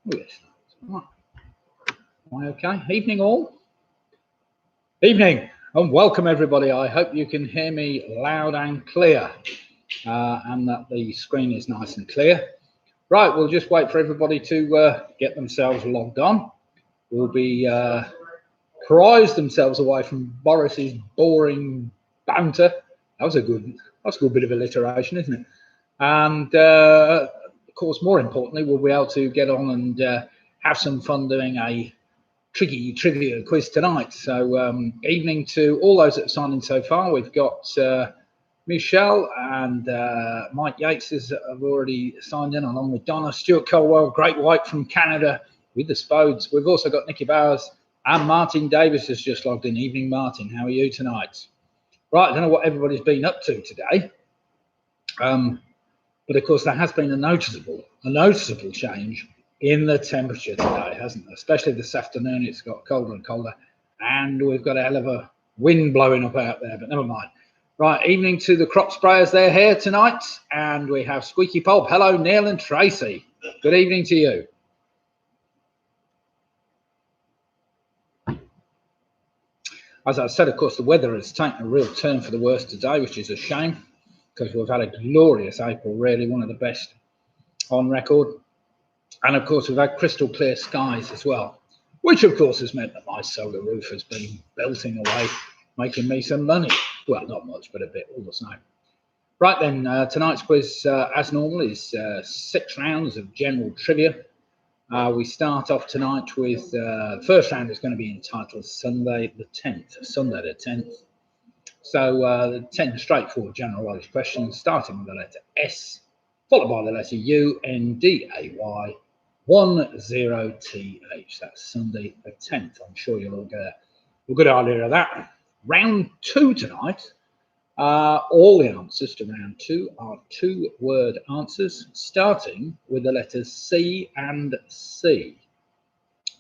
Oh, yes. Right. Am I okay? Evening all. Evening and welcome everybody. I hope you can hear me loud and clear and that the screen is nice and clear. Right, we'll just wait for everybody to get themselves logged on. We'll be prise themselves away from Boris's boring banter. That was a good bit of alliteration, isn't it? And of course, more importantly, we'll be able to get on and have some fun doing a tricky trivia quiz tonight. So evening to all those that have signed in so far. We've got Michelle and Mike Yates have already signed in, along with Donna, Stuart Colwell, Great White from Canada with the Spodes. We've also got Nicky Bowers and Martin Davis has just logged in. Evening, Martin. How are you tonight? Right, I don't know what everybody's been up to today. But of course, there has been a noticeable change in the temperature today, hasn't there? Especially this afternoon, it's got colder and colder, and we've got a hell of a wind blowing up out there, but never mind. Right, evening to the crop sprayers, they're here tonight, and we have Squeaky Pulp. Hello, Neil and Tracy. Good evening to you. As I said, of course, the weather has taken a real turn for the worse today, which is a shame, because we've had a glorious April, really one of the best on record. And of course, we've had crystal clear skies as well, which of course has meant that my solar roof has been belting away, making me some money. Well, not much, but a bit all the same. Right then, tonight's quiz, as normal, is 6 rounds of general trivia. We start off tonight with the first round is going to be entitled Sunday the 10th. So the 10 straightforward general knowledge questions, starting with the letter S, followed by the letter U, N, D, A, Y, 10TH. That's Sunday the 10th. I'm sure you'll all get a good idea of that. Round 2 tonight. All the answers to round 2 are 2-word answers, starting with the letters C and C.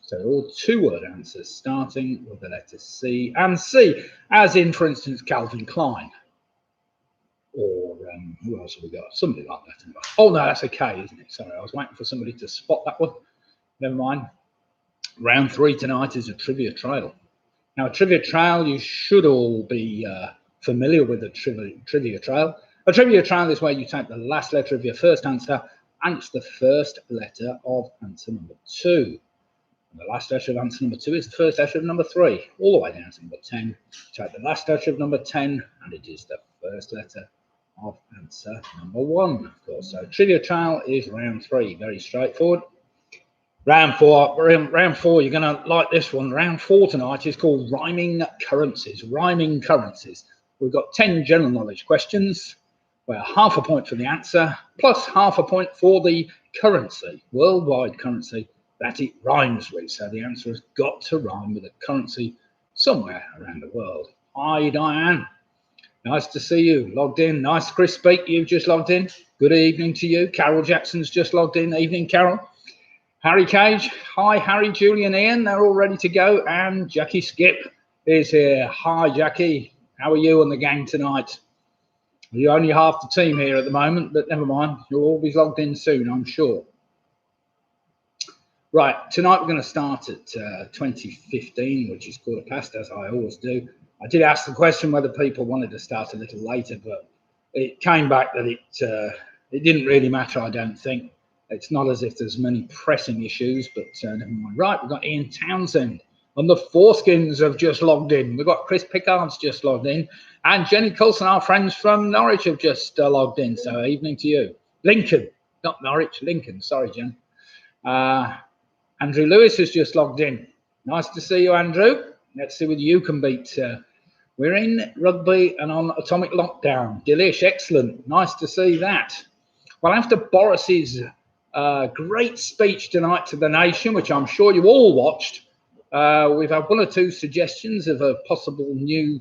So all 2-word answers, starting with the letters C and C, as in, for instance, Calvin Klein. Or who else have we got? Somebody like that. Oh, no, that's a K, isn't it? Sorry, I was waiting for somebody to spot that one. Never mind. Round 3 tonight is a trivia trail. Now, a trivia trail, you should all be familiar with a trivia trail. A trivia trail is where you take the last letter of your first answer, and it's the first letter of answer number 2. And the last letter of answer number 2 is the first letter of number 3, all the way down to number 10. Take the last letter of number 10, and it is the first letter of answer number 1, of course. So trivia trail is round 3, very straightforward. Round 4, you're going to like this one. Round 4 tonight is called Rhyming Currencies. Rhyming Currencies. We've got 10 general knowledge questions, where half a point for the answer, plus half a point for the currency, worldwide currency that it rhymes with. So the answer has got to rhyme with a currency somewhere around the world. Hi, Diane. Nice to see you. Logged in. Nice, Chris Speak. You've just logged in. Good evening to you. Carol Jackson's just logged in. Evening, Carol. Harry Cage. Hi, Harry, Julian, Ian. They're all ready to go. And Jackie Skip is here. Hi, Jackie. How are you and the gang tonight? You're only half the team here at the moment, but never mind. You'll all be logged in soon, I'm sure. Right, tonight we're going to start at 2015, which is quarter past, as I always do. I did ask the question whether people wanted to start a little later, but it came back that it didn't really matter, I don't think. It's not as if there's many pressing issues, but never mind. Right, we've got Ian Townsend and the Foreskins have just logged in. We've got Chris Pickard's just logged in, and Jenny Coulson, our friends from Norwich, have just logged in. So evening to you. Lincoln, not Norwich, Lincoln. Sorry, Jen. Andrew Lewis has just logged in. Nice to see you, Andrew. Let's see whether you can beat. We're in rugby and on atomic lockdown. Delish, excellent. Nice to see that. Well, after Boris's great speech tonight to the nation, which I'm sure you all watched, we've had 1 or 2 suggestions of a possible new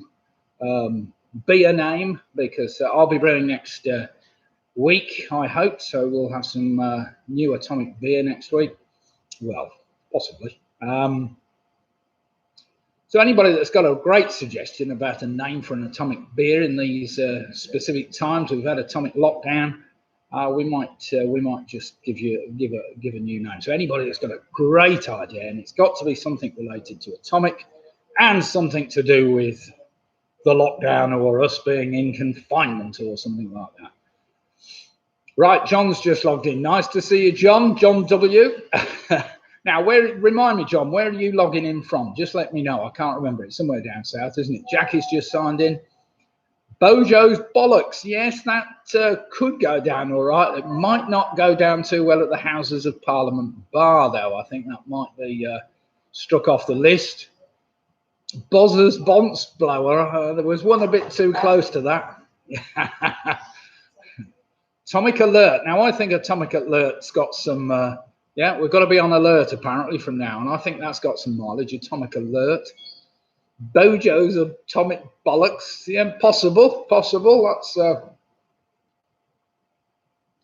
beer name, because I'll be brewing next week, I hope. So we'll have some new atomic beer next week. Well, possibly. So anybody that's got a great suggestion about a name for an atomic beer in these specific times, we've had atomic lockdown, we might just give a new name. So anybody that's got a great idea, and it's got to be something related to atomic and something to do with the lockdown or us being in confinement or something like that. Right, John's just logged in. Nice to see you, John. John W. Now, remind me, John, where are you logging in from? Just let me know. I can't remember. It's somewhere down south, isn't it? Jackie's just signed in. Bojo's bollocks. Yes, that could go down all right. It might not go down too well at the Houses of Parliament bar, though. I think that might be struck off the list. Bozzer's Bonce blower. There was one a bit too close to that. Atomic alert. Now, I think Atomic alert's got some... yeah, we've got to be on alert, apparently, from now. And I think that's got some mileage. Atomic alert. Bojo's atomic bollocks. Yeah, possible. That's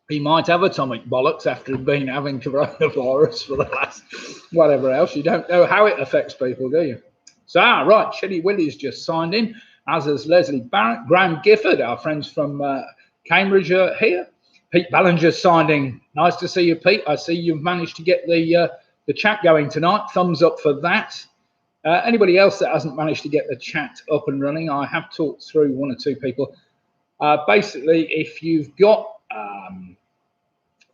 he might have atomic bollocks after been having coronavirus for the last whatever else. You don't know how it affects people, do you? So, right, Chile Willie's just signed in, as has Leslie Barrett, Graham Gifford, our friends from Cambridge are here. Pete Ballinger's signed in. Nice to see you, Pete. I see you've managed to get the chat going tonight. Thumbs up for that. Anybody else that hasn't managed to get the chat up and running, I have talked through one or two people. Basically, if you've got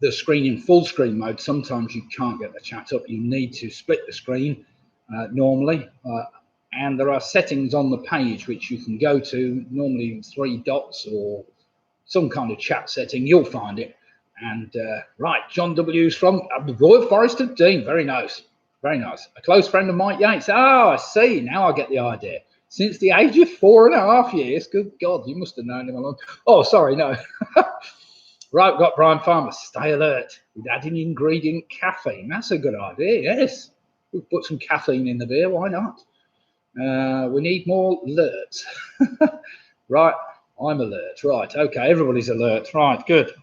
the screen in full screen mode, sometimes you can't get the chat up. You need to split the screen normally. And there are settings on the page which you can go to, normally 3 dots or some kind of chat setting. You'll find it. And right, John W's from Royal Forest of Dean. Very nice. Very nice. A close friend of Mike Yates. Oh, I see. Now I get the idea. Since the age of 4.5 years. Good God, you must have known him a long. Oh, sorry, no. Right, we've got Brian Farmer. Stay alert with adding ingredient caffeine. That's a good idea, yes. We'll put some caffeine in the beer. Why not? We need more alerts. Right, I'm alert. Right, okay, everybody's alert. Right, good.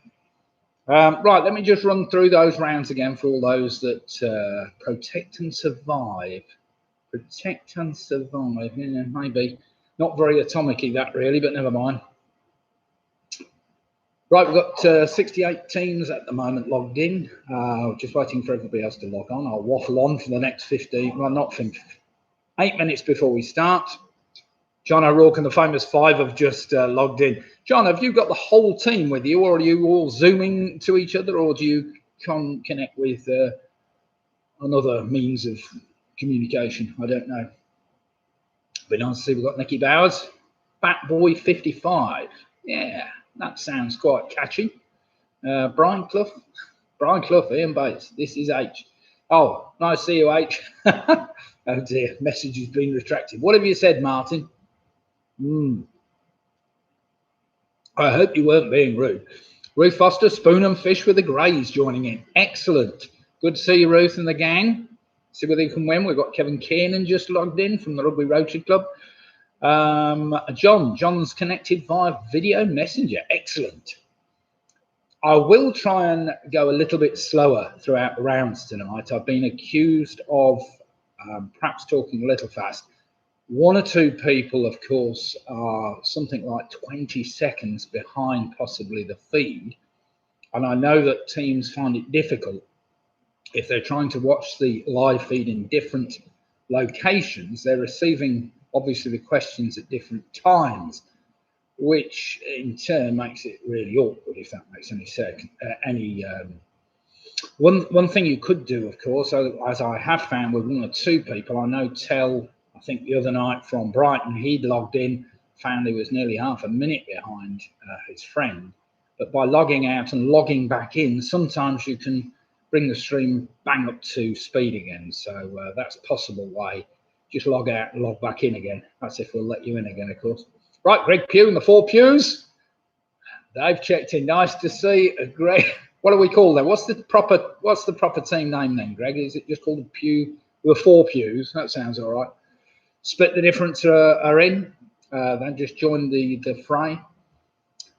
Right, let me just run through those rounds again for all those that protect and survive. Protect and survive. Yeah, maybe not very atomic-y that really, but never mind. Right, we've got 68 teams at the moment logged in. Just waiting for everybody else to log on. I'll waffle on for the next 15, well, not 15, 8 minutes before we start. John O'Rourke and the famous 5 have just logged in. John, have you got the whole team with you, or are you all Zooming to each other, or do you connect with another means of communication? I don't know. Be nice to see we've got Nicky Bowers. Batboy55. Yeah, that sounds quite catchy. Brian Clough, Ian Bates. This is H. Oh, nice to see you, H. Oh dear, message has been retracted. What have you said, Martin? I hope you weren't being rude. Ruth Foster, Spoon and Fish with the Greys joining in. Excellent. Good to see you, Ruth and the gang. See whether you can win. We've got Kevin Kiernan just logged in from the Rugby Rotary Club. John's connected via video messenger. Excellent. I will try and go a little bit slower throughout the rounds tonight. I've been accused of perhaps talking a little fast. 1 or 2 people, of course, are something like 20 seconds behind possibly the feed. And I know that teams find it difficult if they're trying to watch the live feed in different locations. They're receiving, obviously, the questions at different times, which in turn makes it really awkward, if that makes any sense. One thing you could do, of course, as I have found with 1 or 2 people, I know I think the other night from Brighton, he'd logged in, found he was nearly half a minute behind his friend. But by logging out and logging back in, sometimes you can bring the stream bang up to speed again. So that's a possible way. Just log out and log back in again. That's if we'll let you in again, of course. Right, Greg Pugh and the 4 pews. They've checked in. Nice to see Greg. What do we call them? What's the proper team name then, Greg? Is it just called the Pew? There were 4 pews. That sounds all right. Split the Difference are in. They just joined the fray.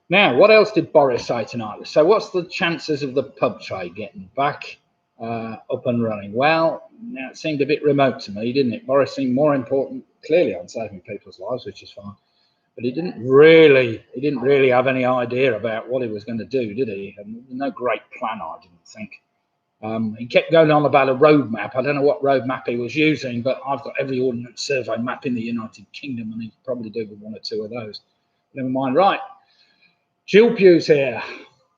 Now, what else did Boris say tonight? So what's the chances of the pub trade getting back up and running? Well, now it seemed a bit remote to me, didn't it? Boris seemed more important, clearly, on saving people's lives, which is fine. But he didn't really have any idea about what he was going to do, did he? And no great plan, I didn't think. He kept going on about a road map. I don't know what road map he was using, but I've got every ordnance survey map in the United Kingdom, and he could probably do with one or two of those. Never mind. Right, Jill Pew's here.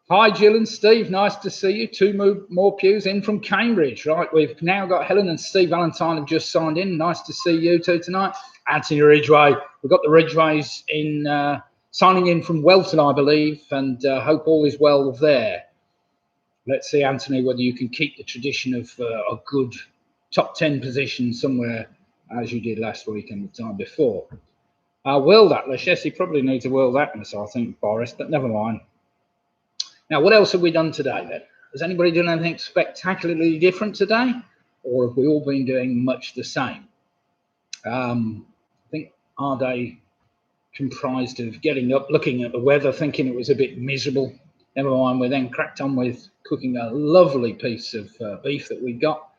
Hi, Jill and Steve. Nice to see you. Two more pews in from Cambridge. Right, we've now got Helen and Steve Valentine have just signed in. Nice to see you two tonight. Anthony Ridgway. We've got the Ridgways in signing in from Welton, I believe, and hope all is well there. Let's see, Anthony, whether you can keep the tradition of a good top 10 position somewhere, as you did last week and the time before. World Atlas, yes, he probably needs a World Atlas, I think, Boris, but never mind. Now, what else have we done today, then? Has anybody done anything spectacularly different today? Or have we all been doing much the same? I think our day comprised of getting up, looking at the weather, thinking it was a bit miserable. Never mind, we then cracked on with cooking a lovely piece of beef that we got,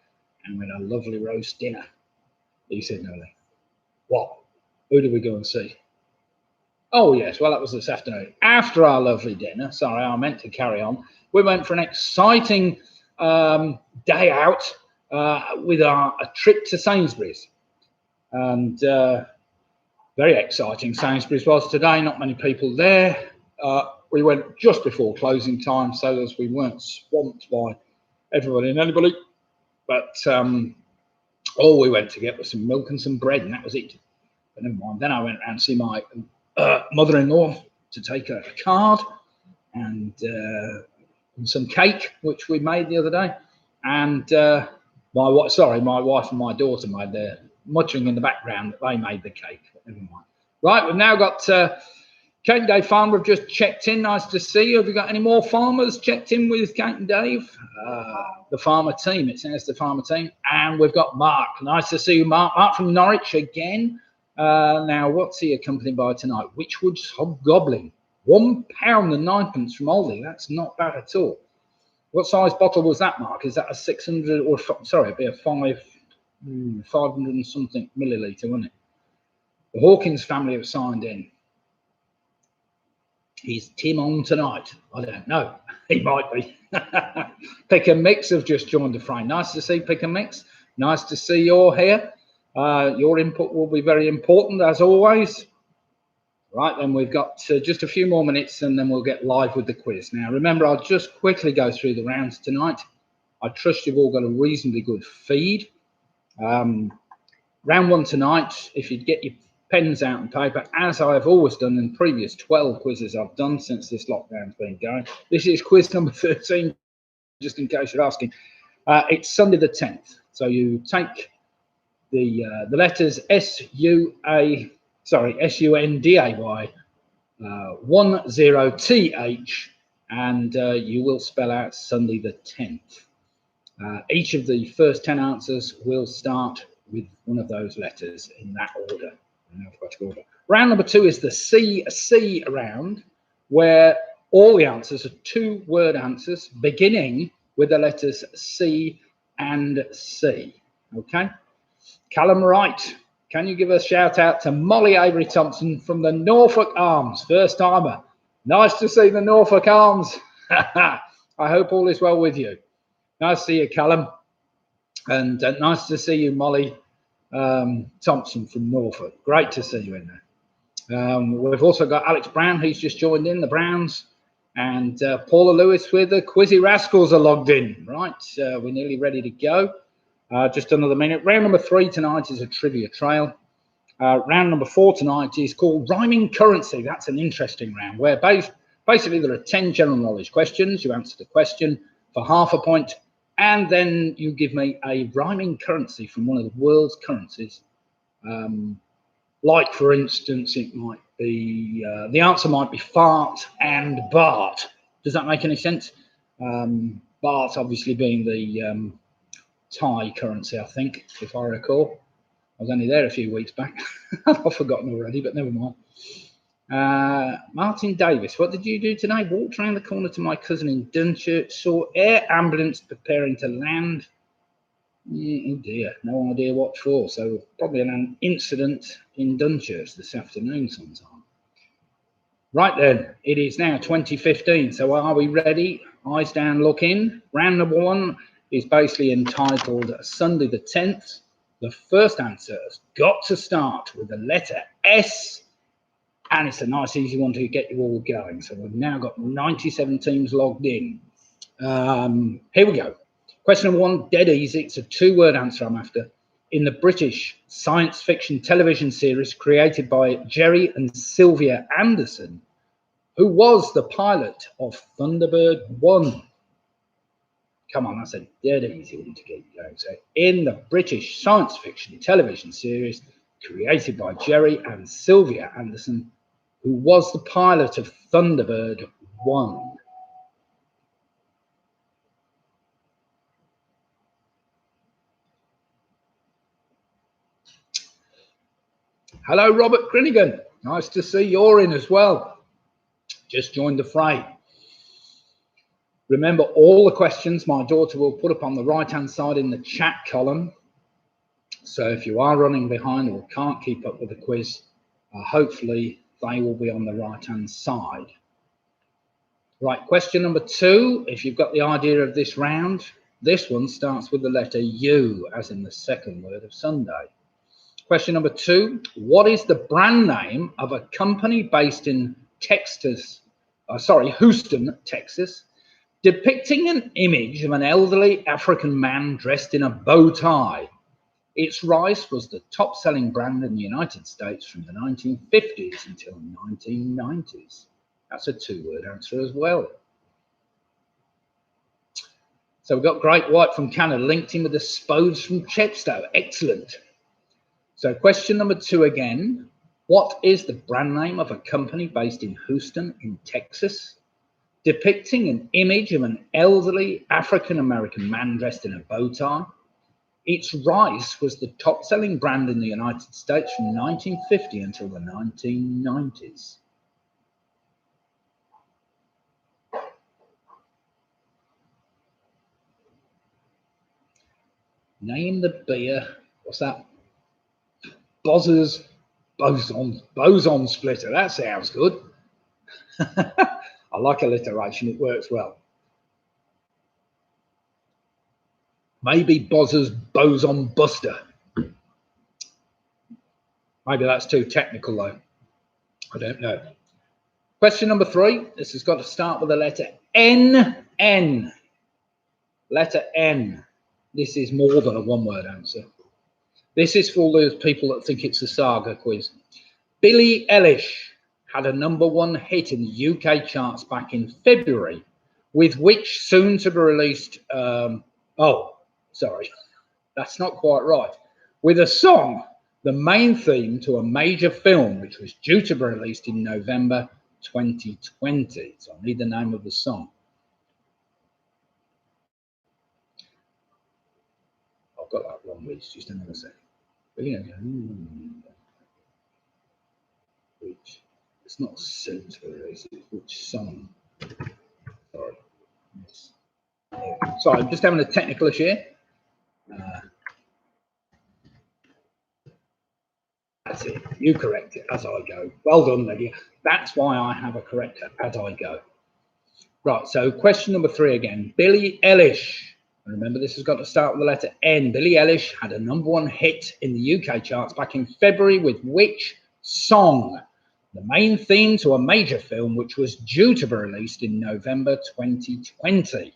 and we had a lovely roast dinner. You said, no, what? Who did we go and see? Oh, yes, well, that was this afternoon. After our lovely dinner, sorry, I meant to carry on, we went for an exciting day out with a trip to Sainsbury's. And very exciting Sainsbury's was today, not many people there. We went just before closing time so as we weren't swamped by everybody and anybody. But all we went to get was some milk and some bread, and that was it. But never mind. Then I went around to see my mother-in-law to take a card and some cake, which we made the other day. And my wife and my daughter made their muttering in the background that they made the cake. But never mind. Right, we've now got Kate and Dave Farmer have just checked in. Nice to see you. Have you got any more farmers checked in with Kate and Dave? The farmer team, it says the farmer team. And we've got Mark. Nice to see you, Mark. Mark from Norwich again. Now, what's he accompanied by tonight? Witchwood's Hobgoblin. £1 and 9p from Aldi. That's not bad at all. What size bottle was that, Mark? Is that a 600 or, sorry, it'd be a 500 and something millilitre, wouldn't it? The Hawkins family have signed in. Is Tim on tonight? I don't know. He might be. Pick and Mix have just joined the frame. Nice to see Pick and Mix. Nice to see you're here. Your input will be very important, as always. Right, then we've got just a few more minutes and then we'll get live with the quiz. Now, remember, I'll just quickly go through the rounds tonight. I trust you've all got a reasonably good feed. Round one tonight, if you'd get your pens out and paper, as I've always done in previous 12 quizzes I've done since this lockdown's been going. This is quiz number 13, just in case you're asking. It's Sunday the 10th. So you take the letters S-U-N-D-A-Y, 10TH, and you will spell out Sunday the 10th. Each of the first 10 answers will start with one of those letters in that order. Round number 2 is the CC round, where all the answers are 2-word answers beginning with the letters C and C. Okay? Callum Wright, can you give a shout out to Molly Avery Thompson from the Norfolk Arms, first timer? Nice to see the Norfolk Arms. I hope all is well with you. Nice to see you, Callum. And nice to see you, Molly Thompson from Norfolk. Great to see you in there. We've also got Alex Brown, who's just joined in, the Browns. And Paula Lewis with the Quizzy Rascals are logged in. Right, we're nearly ready to go. Just another minute. Round number 3 tonight is a trivia trail. Round number 4 tonight is called Rhyming Currency. That's an interesting round where basically there are 10 general knowledge questions. You answer the question for half a point, and then you give me a rhyming currency from one of the world's currencies. Like, for instance, it might be, the answer might be fart and Bart. Does that make any sense? Bart obviously being the Thai currency, I think, if I recall. I was only there a few weeks back. I've forgotten already, but never mind. Martin Davis, what did you do today? Walked around the corner to my cousin in Dunchurch, saw air ambulance preparing to land. Oh dear, no idea what for. So probably an incident in Dunchurch this afternoon sometime. Right then, it is now 2015. So are we ready? Eyes down, look in. Round number one is basically entitled Sunday the 10th. The first answer has got to start with the letter S, and it's a nice easy one to get you all going. So we've now got 97 teams logged in. Here we go. Question number one, dead easy. It's a two-word answer I'm after. In the British science fiction television series created by Jerry and Sylvia Anderson, who was the pilot of Thunderbird 1? Come on, that's a dead easy one to get going. So, in the British science fiction television series created by Jerry and Sylvia Anderson, who was the pilot of Thunderbird 1? Hello, Robert Grinnigan. Nice to see you're in as well. Just joined the fray. Remember, all the questions my daughter will put up on the right-hand side in the chat column. So if you are running behind or can't keep up with the quiz, hopefully they will be on the right-hand side. Right, question number two, if you've got the idea of this round, this one starts with the letter U, as in the second word of Sunday. Question number two, what is the brand name of a company based in Houston, Texas, depicting an image of an elderly African man dressed in a bow tie? Its rice was the top-selling brand in the United States from the 1950s until the 1990s. That's a two-word answer as well. So we've got Great White from Canada linked in with the Spodes from Chepstow. Excellent. So question number two again. What is the brand name of a company based in Houston in Texas, depicting an image of an elderly African-American man dressed in a bow tie? Its rice was the top-selling brand in the United States from 1950 until the 1990s. Name the beer. What's that? Bozzers boson splitter. That sounds good. I like alliteration. It works well. Maybe Bozzers boson buster. Maybe that's too technical though. I don't know. Question number three. This has got to start with the letter N. N. Letter N. This is more than a one-word answer. This is for those people that think it's a saga quiz. Billie Eilish had a #1 hit in the UK charts back in February, with which soon-to-be-released... that's not quite right. With a song, the main theme to a major film, which was due to be released in November 2020. So I need the name of the song. I've got that wrong, Reach. Just another second. Which it's not soon to be released. It's which song? Sorry. Yes. Sorry, I'm just having a technical issue here. That's it. You correct it as I go. Well done, Lydia. That's why I have a corrector as I go. Right, so question number three again. Billie Eilish. Remember, this has got to start with the letter N. Billie Eilish had a #1 hit in the UK charts back in February with which song? The main theme to a major film which was due to be released in November 2020.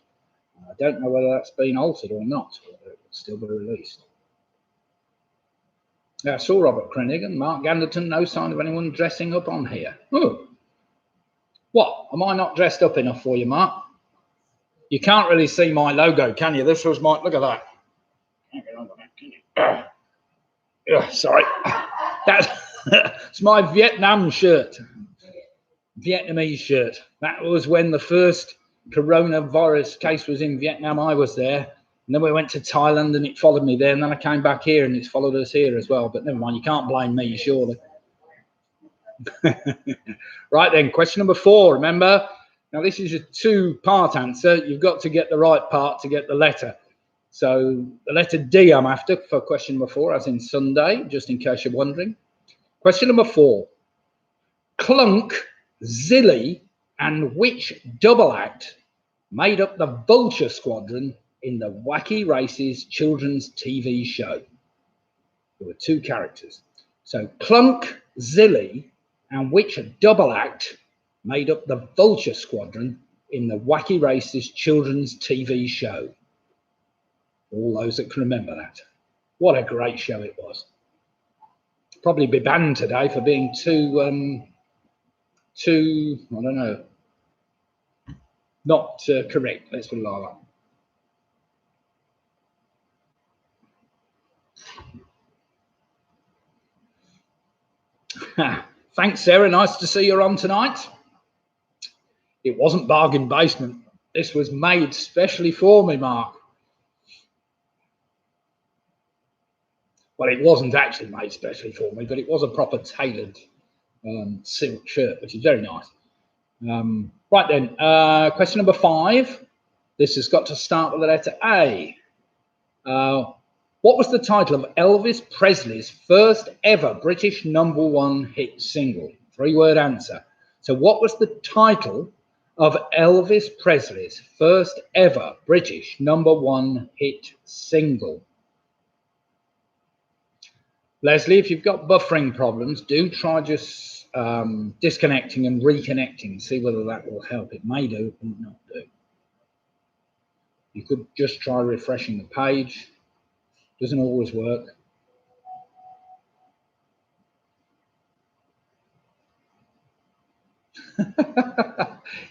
I don't know whether that's been altered or not, whether it will still be released. Yeah, I saw Robert Krennig and Mark Ganderton. No sign of anyone dressing up on here. Oh, what? Am I not dressed up enough for you, Mark? You can't really see my logo, can you? This was my, look at that. Sorry. That's my Vietnam shirt. Vietnamese shirt. That was when the first coronavirus case was in Vietnam. I was there. And then we went to Thailand and it followed me there. And then I came back here and it's followed us here as well. But never mind, you can't blame me, surely. Right then, question number four. Remember, now this is a two-part answer. You've got to get the right part to get the letter. So the letter D I'm after for question number four, as in Sunday, just in case you're wondering. Question number four. Clunk Zilly and which double act made up the Vulture Squadron in the Wacky Races children's TV show? There were two characters. So Clunk, Zilly, and which double act made up the Vulture Squadron in the Wacky Races children's TV show? All those that can remember that. What a great show it was. Probably be banned today for being too, I don't know, not correct. Let's put it like that. Thanks, Sarah. Nice to see you on tonight. It wasn't bargain basement. This was made specially for me, Mark. Well, it wasn't actually made specially for me, but it was a proper tailored silk shirt, which is very nice. Right then, question number 5. This has got to start with the letter A. What was the title of Elvis Presley's first ever British #1 hit single? 3-word answer. So what was the title of Elvis Presley's first ever British #1 hit single? Leslie, if you've got buffering problems, do try just disconnecting and reconnecting. See whether that will help. It may do, it may not do. You could just try refreshing the page. Doesn't always work.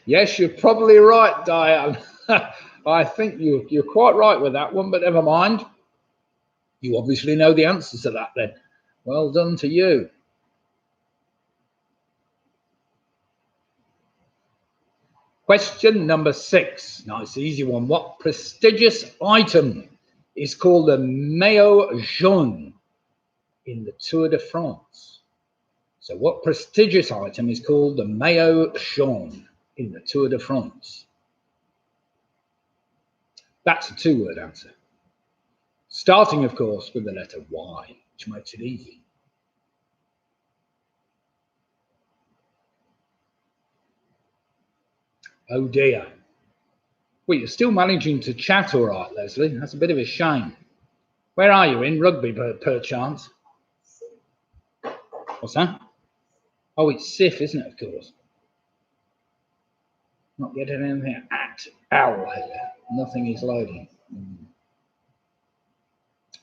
Yes, you're probably right, Diane. I think you're quite right with that one, but never mind. You obviously know the answers to that then. Well done to you. Question number 6. Nice, easy one. What prestigious item is called the Maillot Jaune in the Tour de France? So what prestigious item is called the Maillot Jaune in the Tour de France? That's a 2-word answer. Starting, of course, with the letter Y, which makes it easy. Oh dear. Well, you're still managing to chat all right, Leslie. That's a bit of a shame. Where are you in rugby, perchance? What's that? Oh, it's SIF, isn't it, of course? Not getting anything at owl here. Nothing is loading.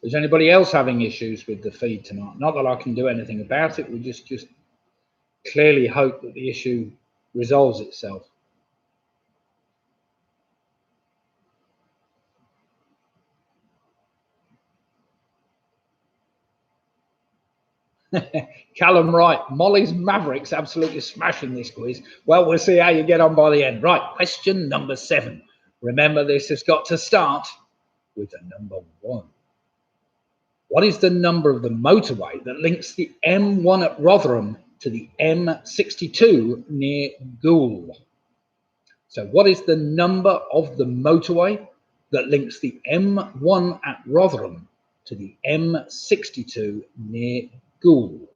Is anybody else having issues with the feed tonight? Not that I can do anything about it. We just clearly hope that the issue resolves itself. Callum Wright, Molly's Mavericks absolutely smashing this quiz. Well, we'll see how you get on by the end. Right, question number 7. Remember, this has got to start with a number 1. What is the number of the motorway that links the M1 at Rotherham to the M62 near Goole? So what is the number of the motorway that links the M1 at Rotherham to the M62 near Goole?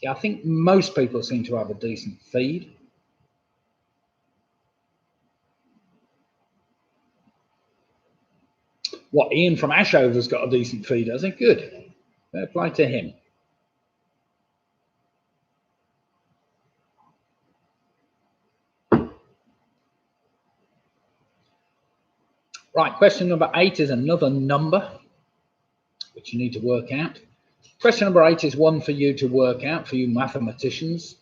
Yeah, I think most people seem to have a decent feed. What, Ian from Ashover's got a decent feed, has he? Good. Fair play to him. Right, question number 8 is another number which you need to work out. Question number 8 is one for you to work out, for you mathematicians.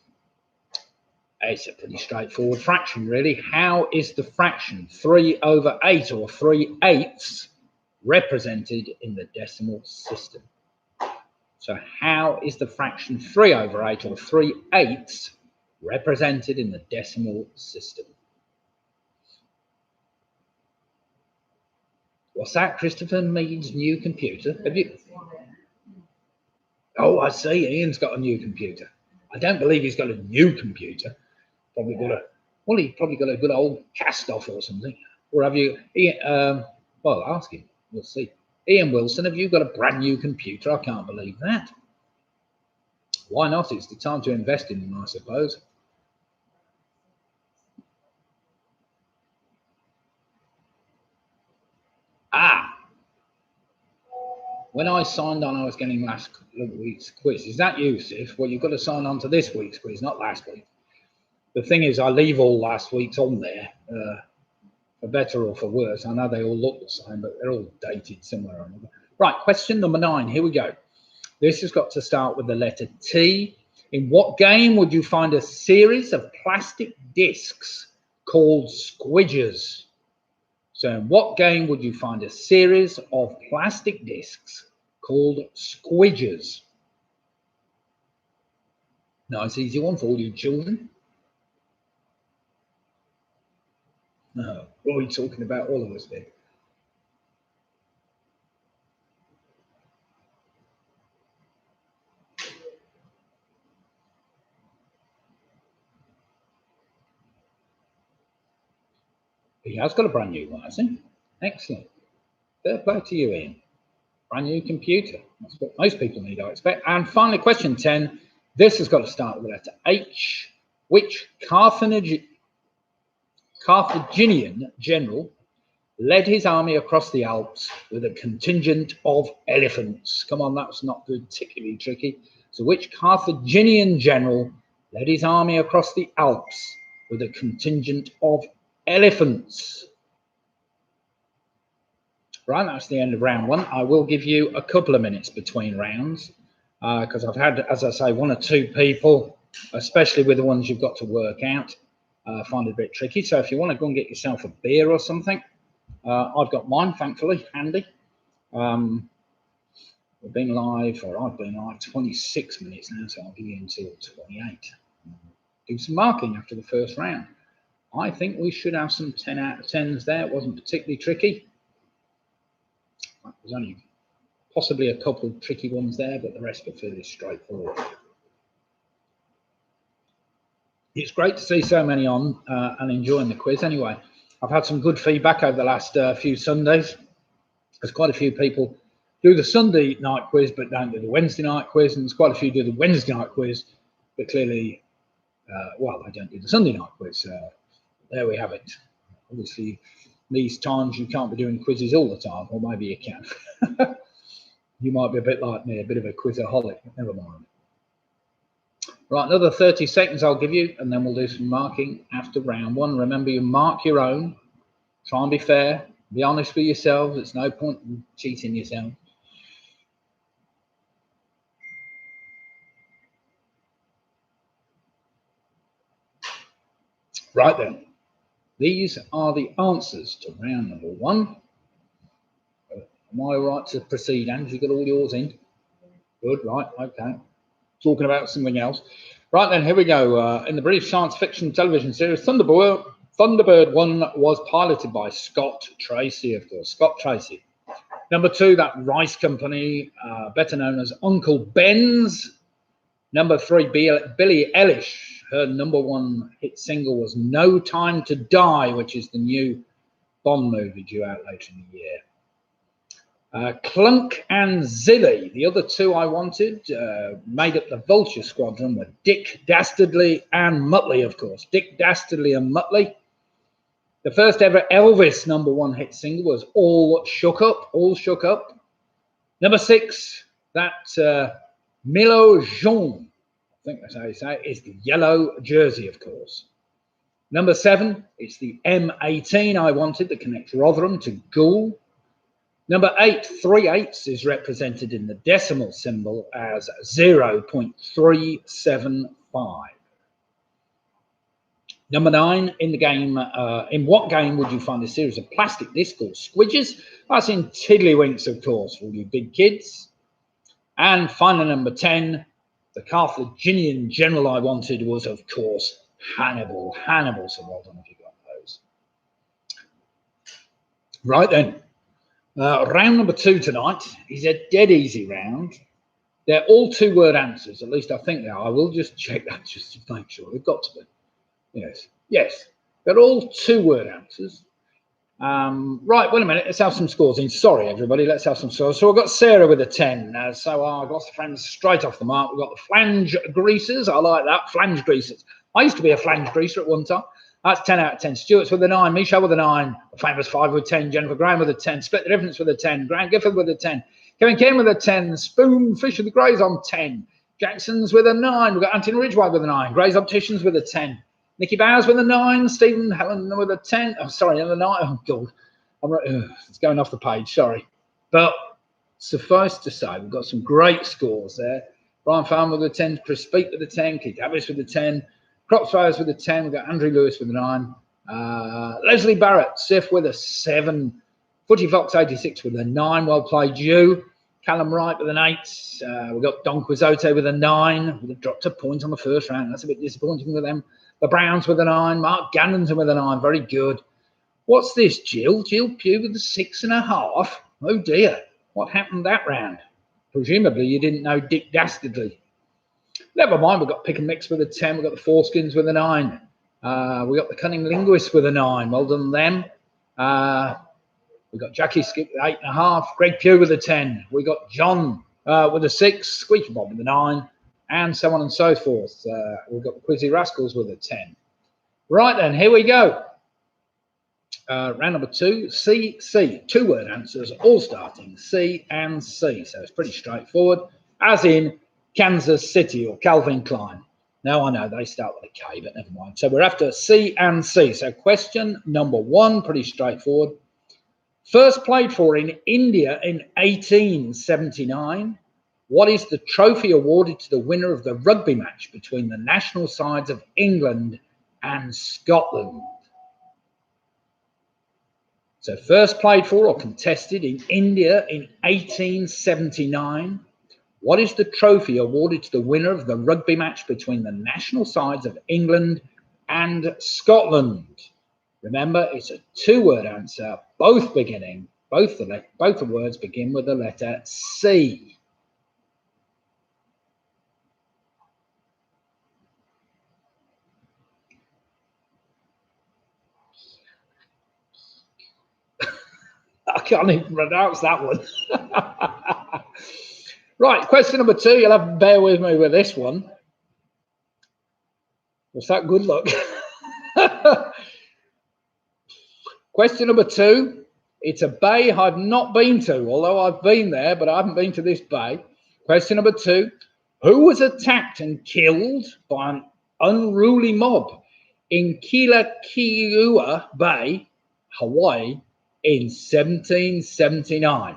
It's a pretty straightforward fraction, really. How is the fraction 3/8 or 3/8 represented in the decimal system? So how is the fraction 3/8 or 3/8 represented in the decimal system? What's that? Christopher Mead's new computer? Have you? Oh, I see. Ian's got a new computer. I don't believe he's got a new computer. Probably got he's probably got a good old cast-off or something. Or have you, Ian, well, ask him. We'll see. Ian Wilson, have you got a brand new computer? I can't believe that. Why not? It's the time to invest in them, I suppose. When I signed on, I was getting last week's quiz. Is that you, Sif? Well, you've got to sign on to this week's quiz, not last week. The thing is, I leave all last week's on there, for better or for worse. I know they all look the same, but they're all dated somewhere or another. Right, question number 9. Here we go. This has got to start with the letter T. In what game would you find a series of plastic discs called squidges? So in what game would you find a series of plastic discs called squidges? Nice, easy one for all you children. No, what are we talking about? All of us did. He has got a brand new one, hasn't he? Excellent. Fair play to you, Ian. Brand new computer. That's what most people need, I expect. And finally, question 10. This has got to start with the letter H. Which Carthaginian general led his army across the Alps with a contingent of elephants? Come on, that's not particularly tricky. So which Carthaginian general led his army across the Alps with a contingent of elephants? Right, that's the end of round 1. I will give you a couple of minutes between rounds because I've had, as I say, 1 or 2 people, especially with the ones you've got to work out, find it a bit tricky. So if you want to go and get yourself a beer or something, I've got mine, thankfully, handy. We've been live, or I've been live 26 minutes now, so I'll give you until 28. Do some marking after the first round. I think we should have some 10 out of 10s there. It wasn't particularly tricky. There's only possibly a couple of tricky ones there, but the rest are fairly straightforward. It's great to see so many on and enjoying the quiz. Anyway, I've had some good feedback over the last few Sundays. There's quite a few people do the Sunday night quiz, but don't do the Wednesday night quiz. And there's quite a few do the Wednesday night quiz, but clearly, well, they don't do the Sunday night quiz. There we have it. Obviously, these times you can't be doing quizzes all the time, or maybe you can. You might be a bit like me, a bit of a quizaholic. Never mind. Right, another 30 seconds I'll give you, and then we'll do some marking after round 1. Remember, you mark your own. Try and be fair. Be honest with yourselves. It's no point in cheating yourself. Right then. These are the answers to round number 1. Am I right to proceed, Ange? You got all yours in? Good, right, okay. Talking about something else. Right then, here we go. In the British science fiction television series Thunderbird 1 was piloted by Scott Tracy, of course. Scott Tracy. Number 2, that rice company, better known as Uncle Ben's. Number 3, Billie Eilish. Her number 1 hit single was No Time to Die, which is the new Bond movie due out later in the year. Clunk and Zilly, the other 2 I wanted, made up the Vulture Squadron, were Dick Dastardly and Muttley, of course. Dick Dastardly and Muttley. The first ever Elvis number 1 hit single was All Shook Up. Number 6, that Milo Jaune, I think that's how you say it, is the yellow jersey, of course. Number 7, it's the M18 I wanted that connects Rotherham to Goole. Number 8, 3 8s is represented in the decimal symbol as 0.375. Number 9, in the game, in what game would you find a series of plastic discs called squidges? That's in Tiddlywinks, of course, for all you big kids. And finally, number 10, the Carthaginian general I wanted was, of course, Hannibal. Hannibal, so well done if you got those. Right then. Round number 2 tonight is a dead easy round. They're all 2-word answers, at least I think they are. I will just check that just to make sure. They've got to be. Yes. They're all 2-word answers. Right, wait a minute. Let's have some scores in. Sorry, everybody. Let's have some scores. So I've got Sarah with a 10. So I've got the friends straight off the mark. We've got the flange greasers. I like that. Flange greasers. I used to be a flange greaser at one time. That's 10 out of 10. Stuart's with a 9. Michelle with a 9. Famous 5 with 10. Jennifer Graham with a 10. Split the difference with a 10. Grant Gifford with a 10. Kevin Kane with a 10. Spoon Fisher the Greys on 10. Jackson's with a 9. We've got Anthony Ridgway with a 9. Grey's Opticians with a 10. Nikki Bowers with a 9. Stephen Helen with a 10. Oh, sorry, another 9. Oh, God. It's going off the page, sorry. But suffice to say, we've got some great scores there. Brian Farmer with a 10. Chris Speak with a 10. Keith Davis with a 10. Crops with a 10. We've got Andrew Lewis with a 9. Leslie Barrett, Sif with a 7. Footy Fox 86 with a 9. Well played, you. Callum Wright with an 8. We've got Don Quixote with a 9. We've dropped a point on the first round. That's a bit disappointing for them. The Browns with a 9. Mark Gannonton with a 9. Very good. What's this, Jill? Jill Pugh with a 6.5. Oh dear. What happened that round? Presumably you didn't know Dick Dastardly. Never mind, we've got Pick and Mix with a 10. We've got the Foreskins with a 9. We've got the Cunning Linguist with a 9. Well done them. We've got Jackie Skip with 8.5. Greg Pugh with a 10. We've got John with a 6. Squeaky Bob with a 9. And so on and so forth. We've got the Quizzy Rascals with a 10. Right then, here we go. Round number 2, C. 2-word answers, all starting C and C. So it's pretty straightforward, as in Kansas City or Calvin Klein. Now I know they start with a K, but never mind. So we're after C and C. So question number 1, pretty straightforward. First played for in India in 1879. What is the trophy awarded to the winner of the rugby match between the national sides of England and Scotland? So first played for or contested in India in 1879. What is the trophy awarded to the winner of the rugby match between the national sides of England and Scotland? Remember, it's a 2-word answer, both the words begin with the letter C. I can't even pronounce that one. Right, question number 2. You'll have to bear with me with this one. Was that good luck? Question number 2. It's a bay I've not been to, although I've been there, but I haven't been to this bay. Question number 2. Who was attacked and killed by an unruly mob in Kealakeua Bay, Hawaii, in 1779?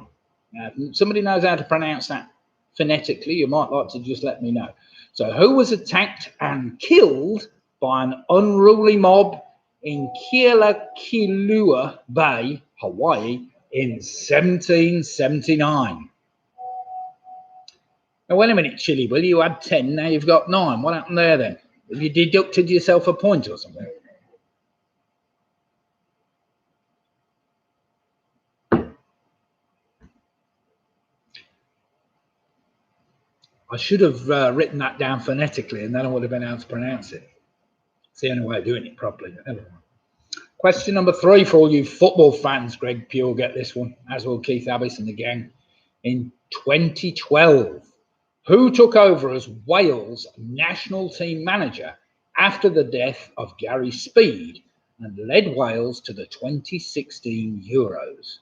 Now, if somebody knows how to pronounce that phonetically, you might like to just let me know. So who was attacked and killed by an unruly mob in Kealakeua Bay, Hawaii, in 1779? Now, wait a minute, Chile, will you had 10, now you've got 9. What happened there then? Have you deducted yourself a point or something? I should have written that down phonetically, and then I would have been able to pronounce it. It's the only way of doing it properly. Question number 3 for all you football fans. Greg Pugh will get this one, as will Keith Abbas and the gang. In 2012, who took over as Wales national team manager after the death of Gary Speed and led Wales to the 2016 Euros?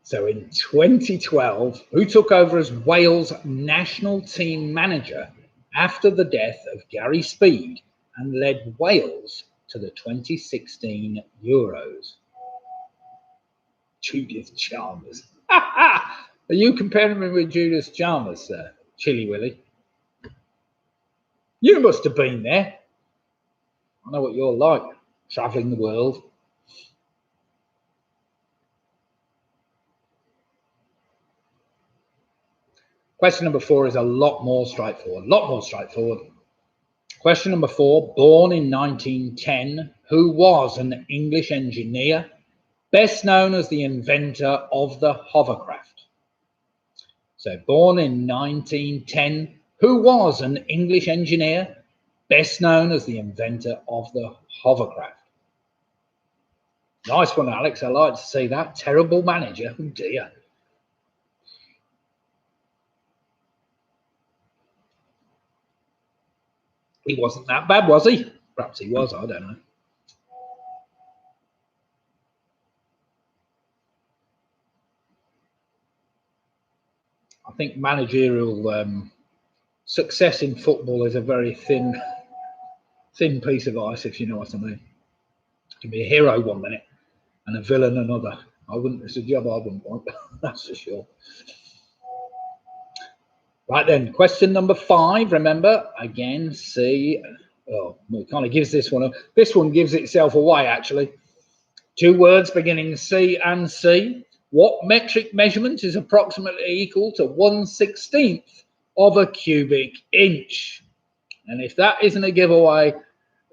So in 2012, who took over as Wales national team manager after the death of Gary Speed and led Wales to the 2016 Euros? Judith Chalmers. Are you comparing me with Judith Chalmers, Chili Willy? You must have been there. I know what you're like, travelling the world. Question number 4 is a lot more straightforward. Question number 4, born in 1910, who was an English engineer, best known as the inventor of the hovercraft? So born in 1910, who was an English engineer, best known as the inventor of the hovercraft. Nice one, Alex. I like to see that. Terrible manager. Oh dear. He wasn't that bad, was he? Perhaps he was, I don't know. I think managerial success in football is a very thin piece of ice, if you know what I mean. You can be a hero one minute and a villain another. It's a job I wouldn't want, that's for sure. Right then, question number 5. Remember, again, C. Oh, it kind of gives this one. This one gives itself away, actually. 2 words beginning C and C. What metric measurement is approximately equal to 1/16 of a cubic inch? And if that isn't a giveaway,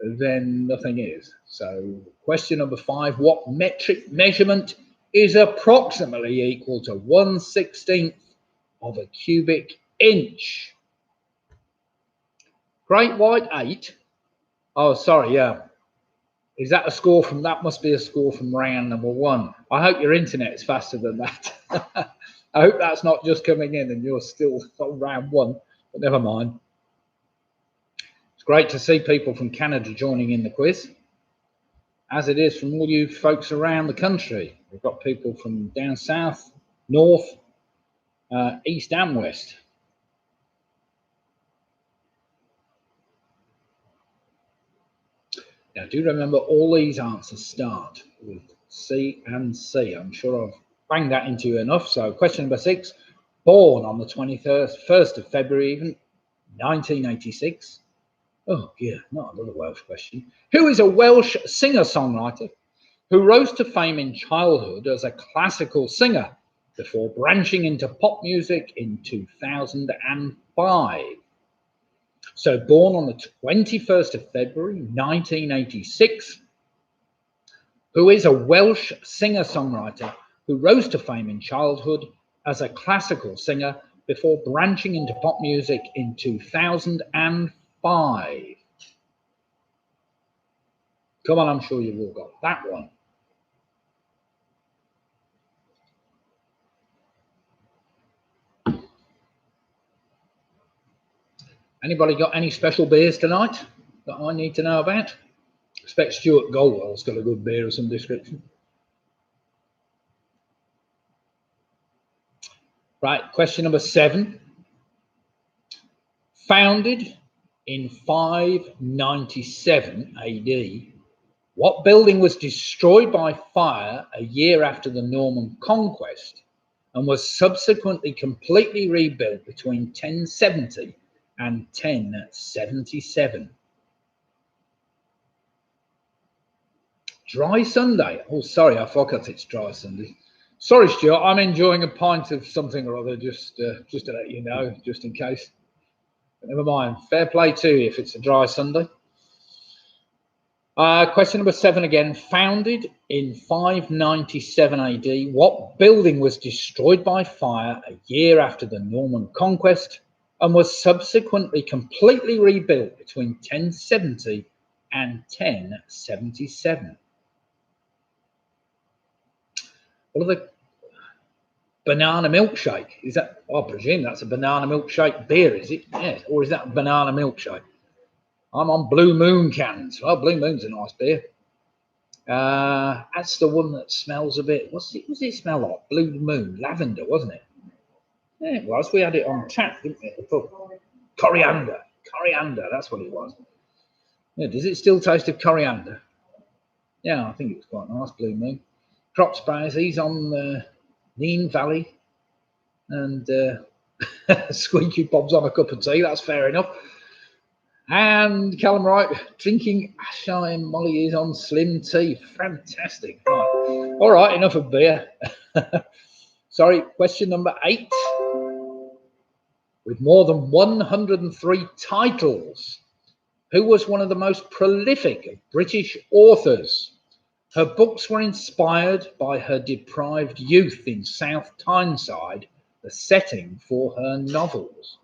then nothing is. So question number 5, what metric measurement is approximately equal to 1/16 of a cubic inch? Great White 8. Oh, sorry, yeah. Is that a score from, that must be a score from round number 1. I hope your internet is faster than that. I hope that's not just coming in and you're still on round 1, but never mind. It's great to see people from Canada joining in the quiz, as it is from all you folks around the country. We've got people from down south, north, east and west. Now, do remember all these answers start with C and C. I'm sure I've banged that into you enough. So question number 6, born on the 21st of February, even 1986. Oh, yeah, not another Welsh question. Who is a Welsh singer-songwriter who rose to fame in childhood as a classical singer before branching into pop music in 2005? So born on the 21st of February, 1986, who is a Welsh singer-songwriter who rose to fame in childhood as a classical singer before branching into pop music in 2005. Come on, I'm sure you've all got that one. Anybody got any special beers tonight that I need to know about? I expect Stuart Goldwell's got a good beer of some description. Right, question number 7. Founded in 597 AD, what building was destroyed by fire a year after the Norman conquest and was subsequently completely rebuilt between 1070 and 1077? Dry Sunday. Oh, sorry, I forgot it's Dry Sunday. Sorry, Stuart, I'm enjoying a pint of something or other, just to let you know, just in case. But never mind. Fair play to you if it's a Dry Sunday. Question number 7 again. Founded in 597 AD, what building was destroyed by fire a year after the Norman conquest and was subsequently completely rebuilt between 1070 and 1077? What are the banana milkshake? Is that, I presume that's a banana milkshake beer, is it? Yeah, or is that a banana milkshake? I'm on Blue Moon cans. Well, Blue Moon's a nice beer. That's the one that smells a bit. What does it smell like? Blue Moon, lavender, wasn't it? Yeah, it was. We had it on tap, didn't we? Coriander. Coriander, that's what it was. Yeah, does it still taste of coriander? Yeah, I think it was quite nice, Blue Moon. Crop sprays, he's on Neen Valley. And Squeaky Bob's on a cup of tea, that's fair enough. And Callum Wright, drinking Asylum Molly is on slim tea. Fantastic. Right. All right, enough of beer. Sorry, question number 8. With more than 103 titles, who was one of the most prolific of British authors? Her books were inspired by her deprived youth in South Tyneside, the setting for her novels.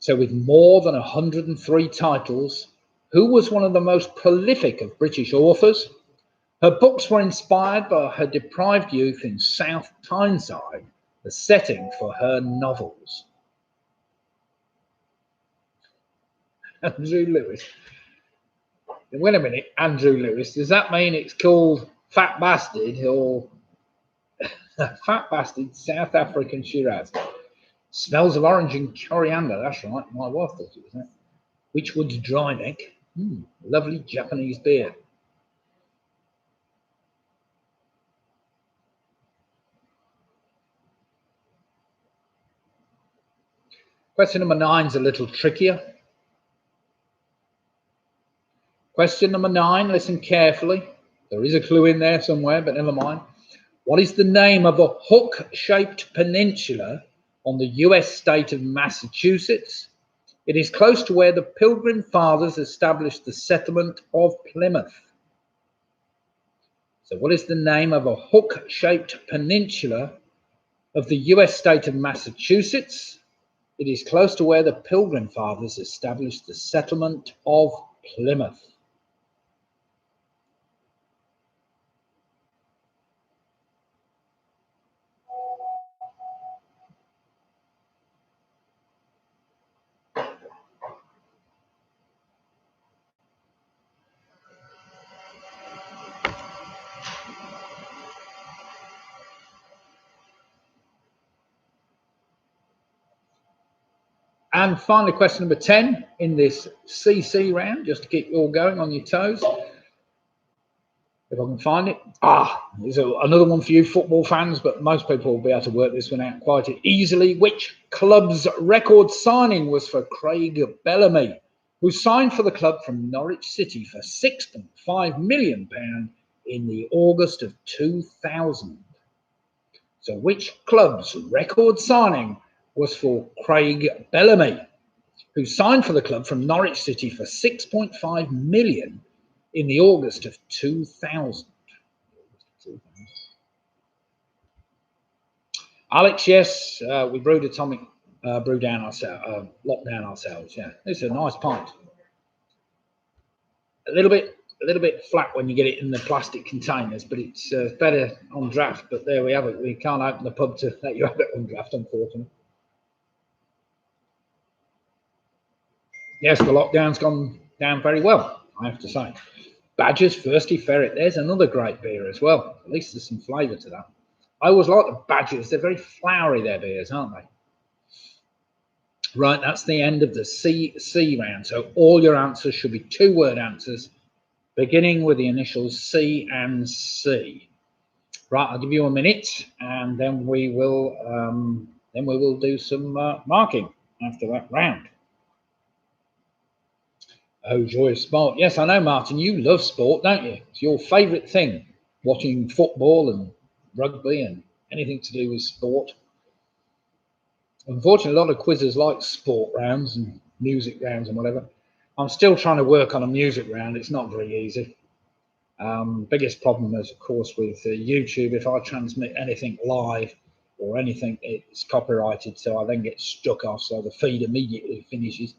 So with more than 103 titles, who was one of the most prolific of British authors? Her books were inspired by her deprived youth in South Tyneside, the setting for her novels. Andrew Lewis. Wait a minute, Andrew Lewis. Does that mean it's called Fat Bastard or Fat Bastard South African Shiraz? Smells of orange and coriander. That's right. My wife thought it was that. Witchwood's Dry Neck. Lovely Japanese beer. Question number 9 is a little trickier. Question number 9, listen carefully. There is a clue in there somewhere, but never mind. What is the name of a hook-shaped peninsula on the US state of Massachusetts? It is close to where the Pilgrim Fathers established the settlement of Plymouth. So what is the name of a hook-shaped peninsula of the US state of Massachusetts? It is close to where the Pilgrim Fathers established the settlement of Plymouth. And finally, question number 10 in this CC round, just to keep you all going on your toes. If I can find it. There's another one for you football fans, but most people will be able to work this one out quite easily. Which club's record signing was for Craig Bellamy, who signed for the club from Norwich City for £6.5 million in the August of 2000? So which club's record signing was for Craig Bellamy, who signed for the club from Norwich City for £6.5 million in the August of 2000. Alex, yes, we brewed atomic, locked down ourselves. Yeah, it's a nice pint. A little bit flat when you get it in the plastic containers, but it's better on draft. But there we have it. We can't open the pub to let you have it on draft, unfortunately. Yes, the lockdown's gone down very well, I have to say. Badger's Thirsty Ferret, there's another great beer as well. At least there's some flavour to that. I always like the Badgers. They're very flowery, their beers, aren't they? Right, that's the end of the CC round. So all your answers should be 2-word answers, beginning with the initials C and C. Right, I'll give you a minute, and then we will do some marking after that round. Oh, joy of sport. Yes, I know, Martin, you love sport, don't you? It's your favourite thing, watching football and rugby and anything to do with sport. Unfortunately, a lot of quizzes like sport rounds and music rounds and whatever. I'm still trying to work on a music round. It's not very easy. Biggest problem is, of course, with YouTube. If I transmit anything live or anything, it's copyrighted, so I then get struck off, so the feed immediately finishes.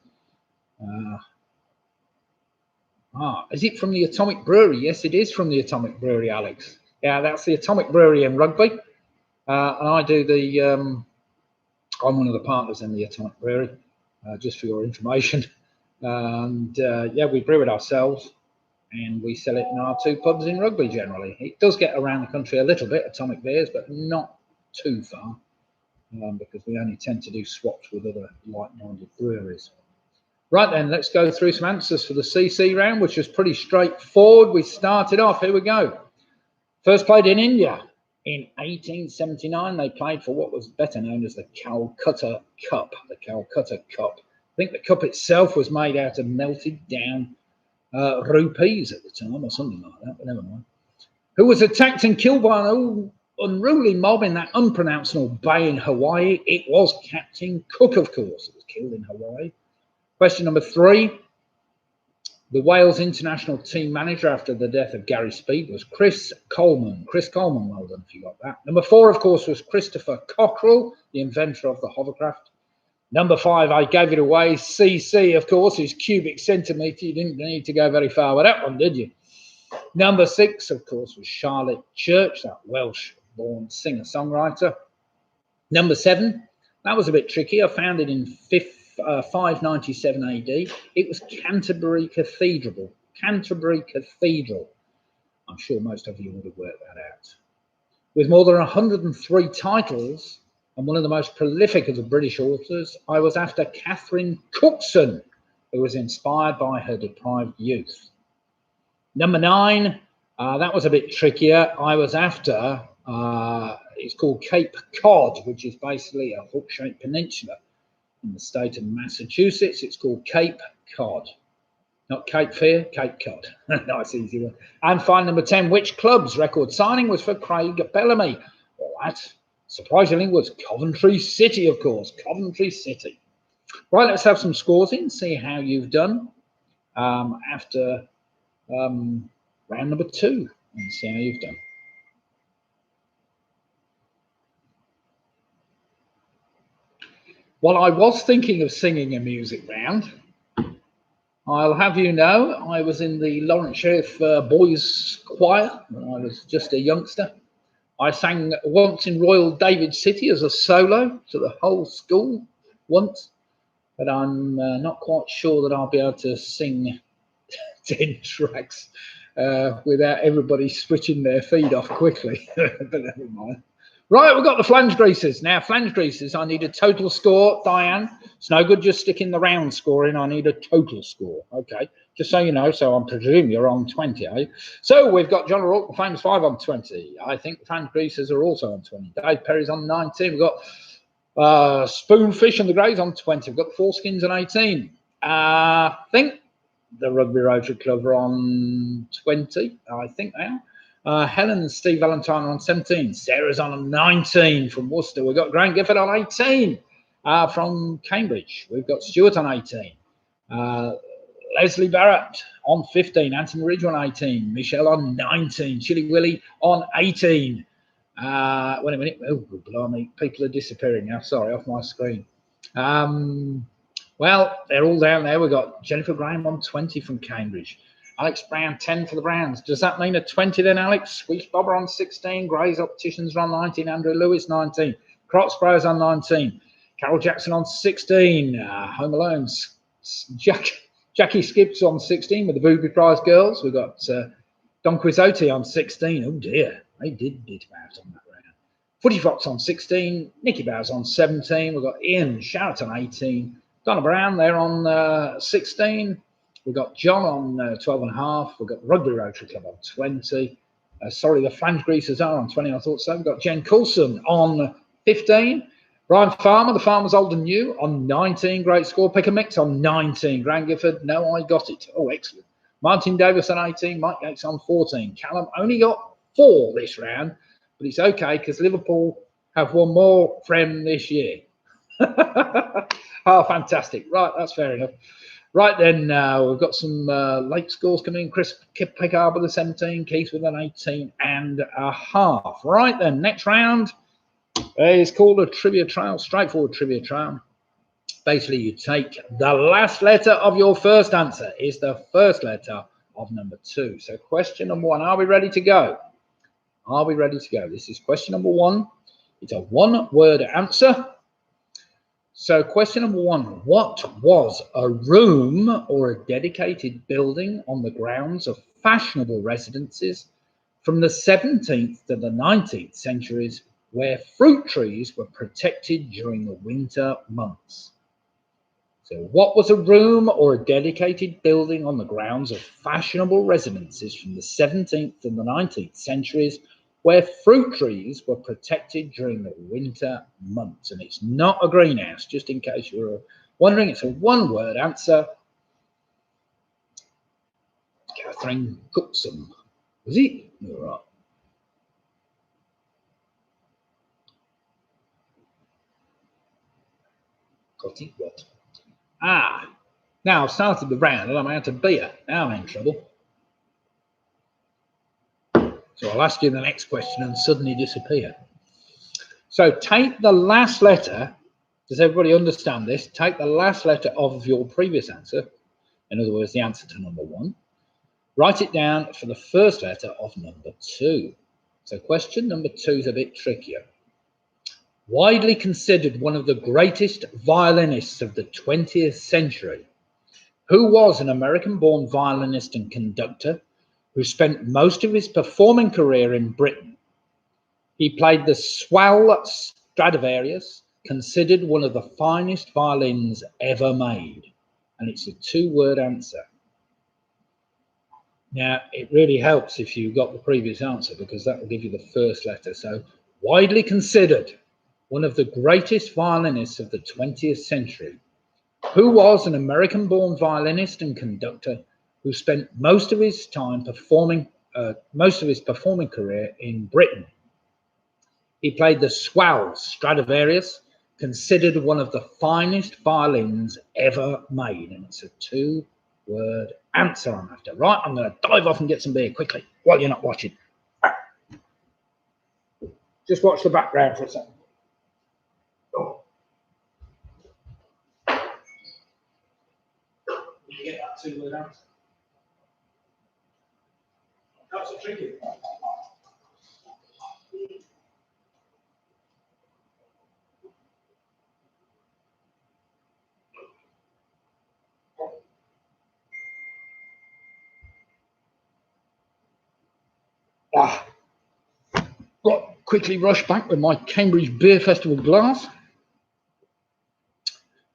Is it from the Atomic Brewery? Yes, it is from the Atomic Brewery, Alex. Yeah, that's the Atomic Brewery in Rugby. And I do I'm one of the partners in the Atomic Brewery, just for your information. And yeah, we brew it ourselves and we sell it in our 2 pubs in Rugby generally. It does get around the country a little bit, Atomic Beers, but not too far, because we only tend to do swaps with other like-minded breweries. Right then, let's go through some answers for the CC round, which is pretty straightforward. We started off, here we go. First played in India in 1879. They played for what was better known as the Calcutta Cup. The Calcutta Cup. I think the cup itself was made out of melted down rupees at the time or something like that, but never mind. Who was attacked and killed by an unruly mob in that unpronounceable bay in Hawaii? It was Captain Cook, of course. It was killed in Hawaii. Question number 3. The Wales international team manager after the death of Gary Speed was Chris Coleman. Chris Coleman, well done if you got that. Number 4, of course, was Christopher Cockerell, the inventor of the hovercraft. Number 5, I gave it away. CC, of course, is cubic centimetre. You didn't need to go very far with that one, did you? Number 6, of course, was Charlotte Church, that Welsh-born singer-songwriter. Number 7, that was a bit tricky. I found it in 597 AD. It was Canterbury Cathedral. Canterbury Cathedral. I'm sure most of you would have worked that out. With more than 103 titles and one of the most prolific of the British authors, I was after Catherine Cookson, who was inspired by her deprived youth. Number 9, that was a bit trickier. I was after, it's called Cape Cod, which is basically a hook-shaped peninsula in the state of Massachusetts. It's called Cape Cod. Not Cape Fear, Cape Cod. Nice, easy one. And finally, number 10, which club's record signing was for Craig Bellamy? Well, that, surprisingly, was Coventry City, of course. Coventry City. Right, let's have some scores in, see how you've done after round number 2, and see how you've done. Well, I was thinking of singing a music round. I'll have you know, I was in the Lawrence Sheriff Boys Choir when I was just a youngster. I sang once in Royal David City as a solo to the whole school once, but I'm not quite sure that I'll be able to sing 10 tracks without everybody switching their feed off quickly, but never mind. Right, we've got the flange greasers. Now, flange greasers, I need a total score, Diane. It's no good just sticking the round score in. I need a total score, okay? Just so you know, so I presume you're on 20, eh? So we've got John O'Rourke, the famous 5 on 20. I think the flange greasers are also on 20. Dave Perry's on 19. We've got Spoonfish and the Greys on 20. We've got the Foreskins on 18. I think the Rugby Rotary Club are on 20, I think now. Helen and Steve Valentine are on 17. Sarah's on 19 from Worcester. We've got Grant Gifford on 18 from Cambridge. We've got Stuart on 18. Leslie Barrett on 15. Anthony Ridge on 18. Michelle on 19. Chili Willie on 18. Wait a minute. Oh, good blimey. People are disappearing now. Sorry, off my screen. Well, they're all down there. We've got Jennifer Graham on 20 from Cambridge. Alex Brown, 10 for the Browns. Does that mean a 20 then, Alex? Squeeze Bobber on 16. Gray's Opticians are on 19. Andrew Lewis, 19. Crocs Bros on 19. Carol Jackson on 16. Home Alone's Jackie Skips on 16 with the Booby Prize Girls. We've got Don Quixote on 16. Oh, dear. They did about on that round. Footy Fox on 16. Nicky Bowers on 17. We've got Ian Sharrett on 18. Donna Brown, they're on 16. We've got John on 12.5. We've got the Rugby Rotary Club on 20. Sorry, the flange greasers are on 20. I thought so. We've got Jen Coulson on 15. Brian Farmer, the Farmer's Old and New, on 19. Great score. Pick a Mix on 19. Grant Gifford, no, I got it. Oh, excellent. Martin Davis on 18. Mike Yates on 14. Callum only got 4 this round, but it's okay because Liverpool have won more from this year. Oh, fantastic. Right, that's fair enough. Right then, we've got some late scores coming in. Chris Pickard with a 17, Keith with an 18.5. Right then, next round is called a trivia trial, straightforward trivia trial. Basically, you take the last letter of your first answer is the first letter of number 2. So question number 1, are we ready to go? Are we ready to go? This is question number 1. It's a one-word answer. So question number 1, what was a room or a dedicated building on the grounds of fashionable residences from the 17th to the 19th centuries where fruit trees were protected during the winter months? So what was a room or a dedicated building on the grounds of fashionable residences from the 17th to the 19th centuries where fruit trees were protected during the winter months? And it's not a greenhouse, just in case you were wondering. It's a one-word answer. Catherine Cookson. Was it? All right. Got it, what? Now I've started the round and I'm out of beer. Now I'm in trouble. So I'll ask you the next question and suddenly disappear. So take the last letter Does everybody understand this? Take the last letter of your previous answer, in other words, the answer to number 1. Write it down for the first letter of number 2. So question number 2 is a bit trickier. Widely considered one of the greatest violinists of the 20th century, who was an American-born violinist and conductor who spent most of his performing career in Britain. He played the swell Stradivarius, considered one of the finest violins ever made. And it's a 2-word answer. Now, it really helps if you got the previous answer, because that will give you the first letter. So, widely considered one of the greatest violinists of the 20th century, who was an American-born violinist and conductor who spent most of his performing career in Britain. He played the swell Stradivarius, considered one of the finest violins ever made, and it's a 2-word answer I'm after. Right, I'm going to dive off and get some beer quickly while you're not watching. Just watch the background for a second. Oh. You get that 2-word answer. That's a tricky one. Right, quickly rush back with my Cambridge Beer Festival glass.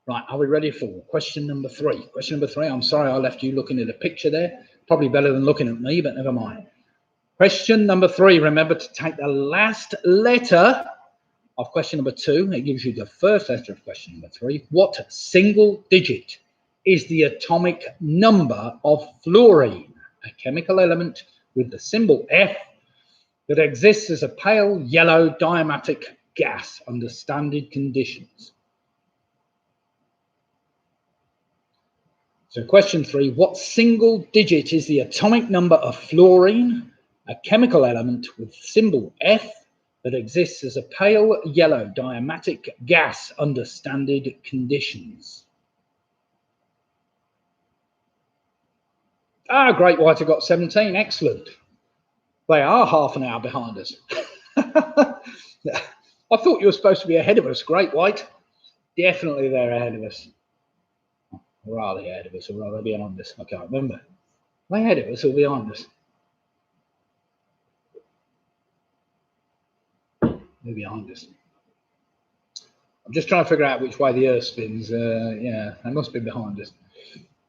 Right, are we ready for question number 3? Question number 3, I'm sorry I left you looking at a picture there. Probably better than looking at me, but never mind. Question number 3, remember to take the last letter of question number 2. It gives you the first letter of question number 3. What single digit is the atomic number of fluorine, a chemical element with the symbol F that exists as a pale yellow diamatic gas under standard conditions? So question 3, what single digit is the atomic number of fluorine, a chemical element with symbol F that exists as a pale yellow diamatic gas under standard conditions? Great White, I got 17, excellent. They are half an hour behind us. I thought you were supposed to be ahead of us, Great White. Definitely they're ahead of us. Or are they ahead of us, or are they behind us? I can't remember. Are they ahead of us or behind us? They're behind us. I'm just trying to figure out which way the Earth spins. Yeah, they must be behind us.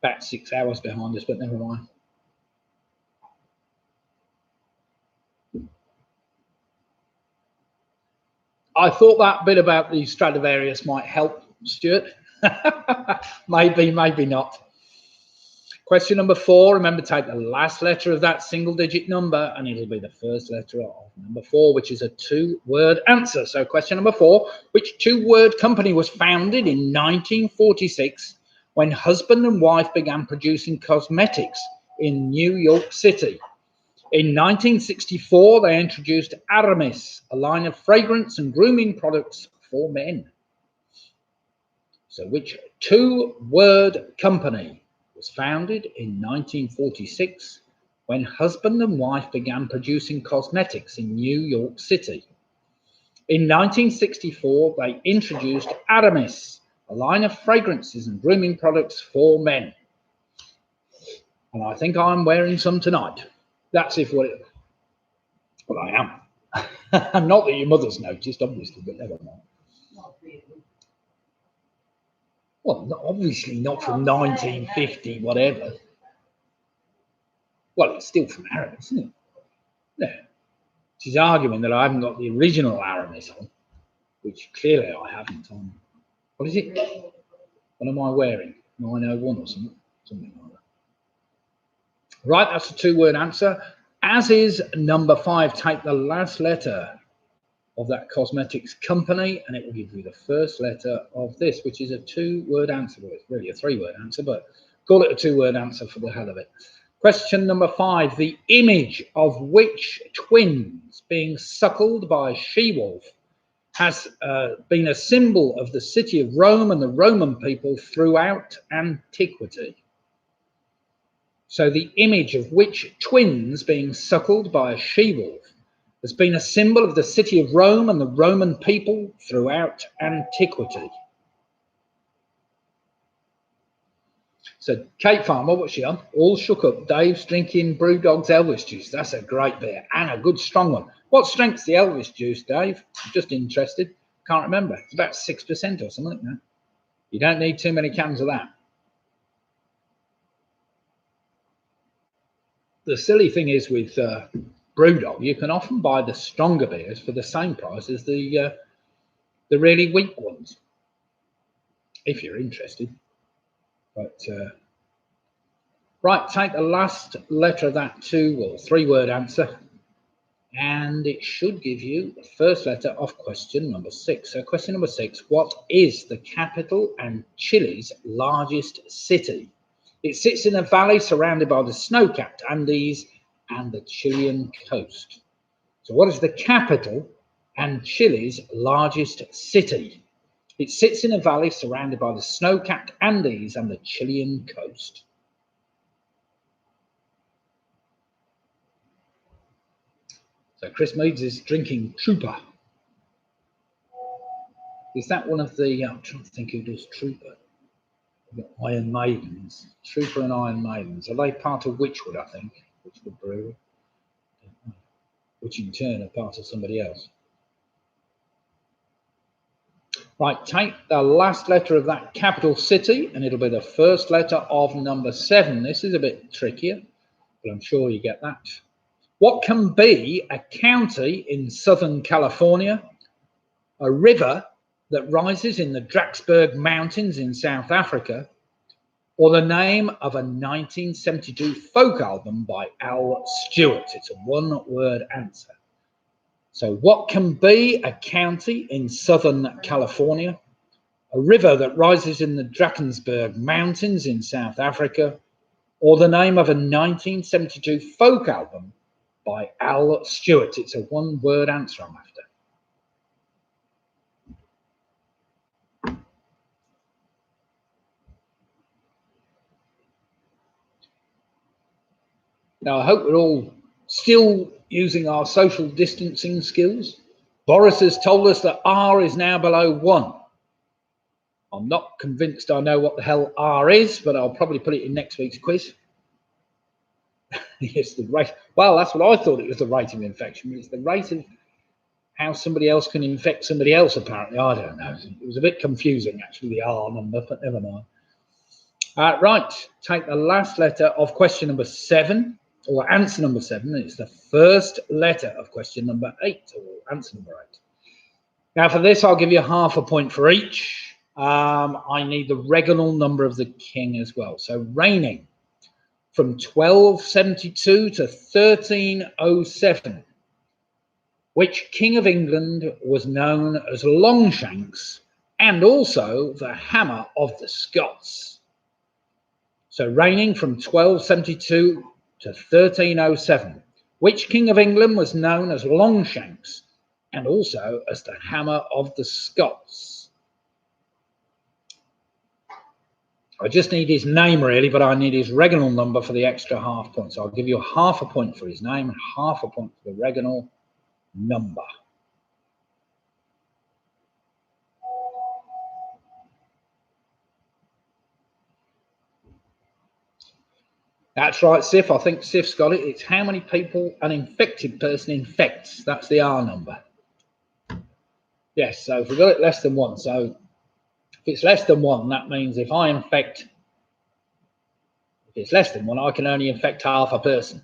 About 6 hours behind us, but never mind. I thought that bit about the Stradivarius might help, Stuart. Maybe, maybe not. Question number 4, remember to take the last letter of that single digit number and it'll be the first letter of number 4, which is a 2-word answer. So question number 4, which 2-word company was founded in 1946 when husband and wife began producing cosmetics in New York City? In 1964, they introduced Aramis, a line of fragrance and grooming products for men. So which 2-word company was founded in 1946 when husband and wife began producing cosmetics in New York City? In 1964, they introduced Aramis, a line of fragrances and grooming products for men. And I think I'm wearing some tonight. That's if what it... Well, I am. Not that your mother's noticed, obviously, but never mind. Well, obviously not from 1950, whatever. Well, it's still from Aramis, isn't it? Yeah. She's arguing that I haven't got the original Aramis on, which clearly I haven't on. What is it? What am I wearing? 901 or something? Something like that. Right, that's a 2-word answer. As is number 5, take the last letter of that cosmetics company and it will give you the first letter of this, which is a 2-word answer. Well, it's really a 3-word answer, but call it a 2-word answer for the hell of it. Question number 5, the image of which twins being suckled by a she-wolf has been a symbol of the city of Rome and the Roman people throughout antiquity. So the image of witch twins being suckled by a she-wolf has been a symbol of the city of Rome and the Roman people throughout antiquity. So Kate Farmer, what's she on? All shook up. Dave's drinking Brewdog's Elvis juice. That's a great beer and a good strong one. What strength's the Elvis juice, Dave? I'm just interested. Can't remember. It's about 6% or something. No? You don't need too many cans of that. The silly thing is with Brewdog, you can often buy the stronger beers for the same price as the really weak ones, if you're interested. But right, take the last letter of that 2 or 3 word answer, and it should give you the first letter of question number 6. So question number 6, what is the capital and Chile's largest city? It sits in a valley surrounded by the snow-capped Andes and the Chilean coast. So what is the capital and Chile's largest city? It sits in a valley surrounded by the snow-capped Andes and the Chilean coast. So Chris Meads is drinking Trooper. Is that one of the, I'm trying to think who does Trooper. Iron Maidens. Trooper and Iron Maidens. Are they part of Witchwood, I think? Witchwood Brewery. Which in turn are part of somebody else. Right, take the last letter of that capital city, and it'll be the first letter of number 7. This is a bit trickier, but I'm sure you get that. What can be a county in Southern California, a river that rises in the Drakensberg Mountains in South Africa, or the name of a 1972 folk album by Al Stewart? It's a 1-word answer. So what can be a county in Southern California, a river that rises in the Drakensberg Mountains in South Africa, or the name of a 1972 folk album by Al Stewart? It's a 1-word answer I'm after. Now, I hope we're all still using our social distancing skills. Boris has told us that R is now below 1. I'm not convinced I know what the hell R is, but I'll probably put it in next week's quiz. It's the rate. Well, that's what I thought it was, the rate of infection. It's the rate of how somebody else can infect somebody else, apparently. I don't know. It was a bit confusing, actually, the R number, but never mind. Right, take the last letter of question number 7, or answer number 7. It's the first letter of question number 8, or answer number 8. Now, for this, I'll give you half a point for each. I need the regnal number of the king as well. So, reigning from 1272 to 1307, which king of England was known as Longshanks and also the Hammer of the Scots? So reigning from 1272 to 1307, which king of England was known as Longshanks and also as the Hammer of the Scots? I just need his name, really, but I need his regnal number for the extra half point. So I'll give you half a point for his name and half a point for the regnal number. That's right, Sif. I think Sif's got it. It's how many people an infected person infects. That's the R number. Yes, so if we've got it less than 1. So if it's less than 1, that means if it's less than 1, I can only infect half a person.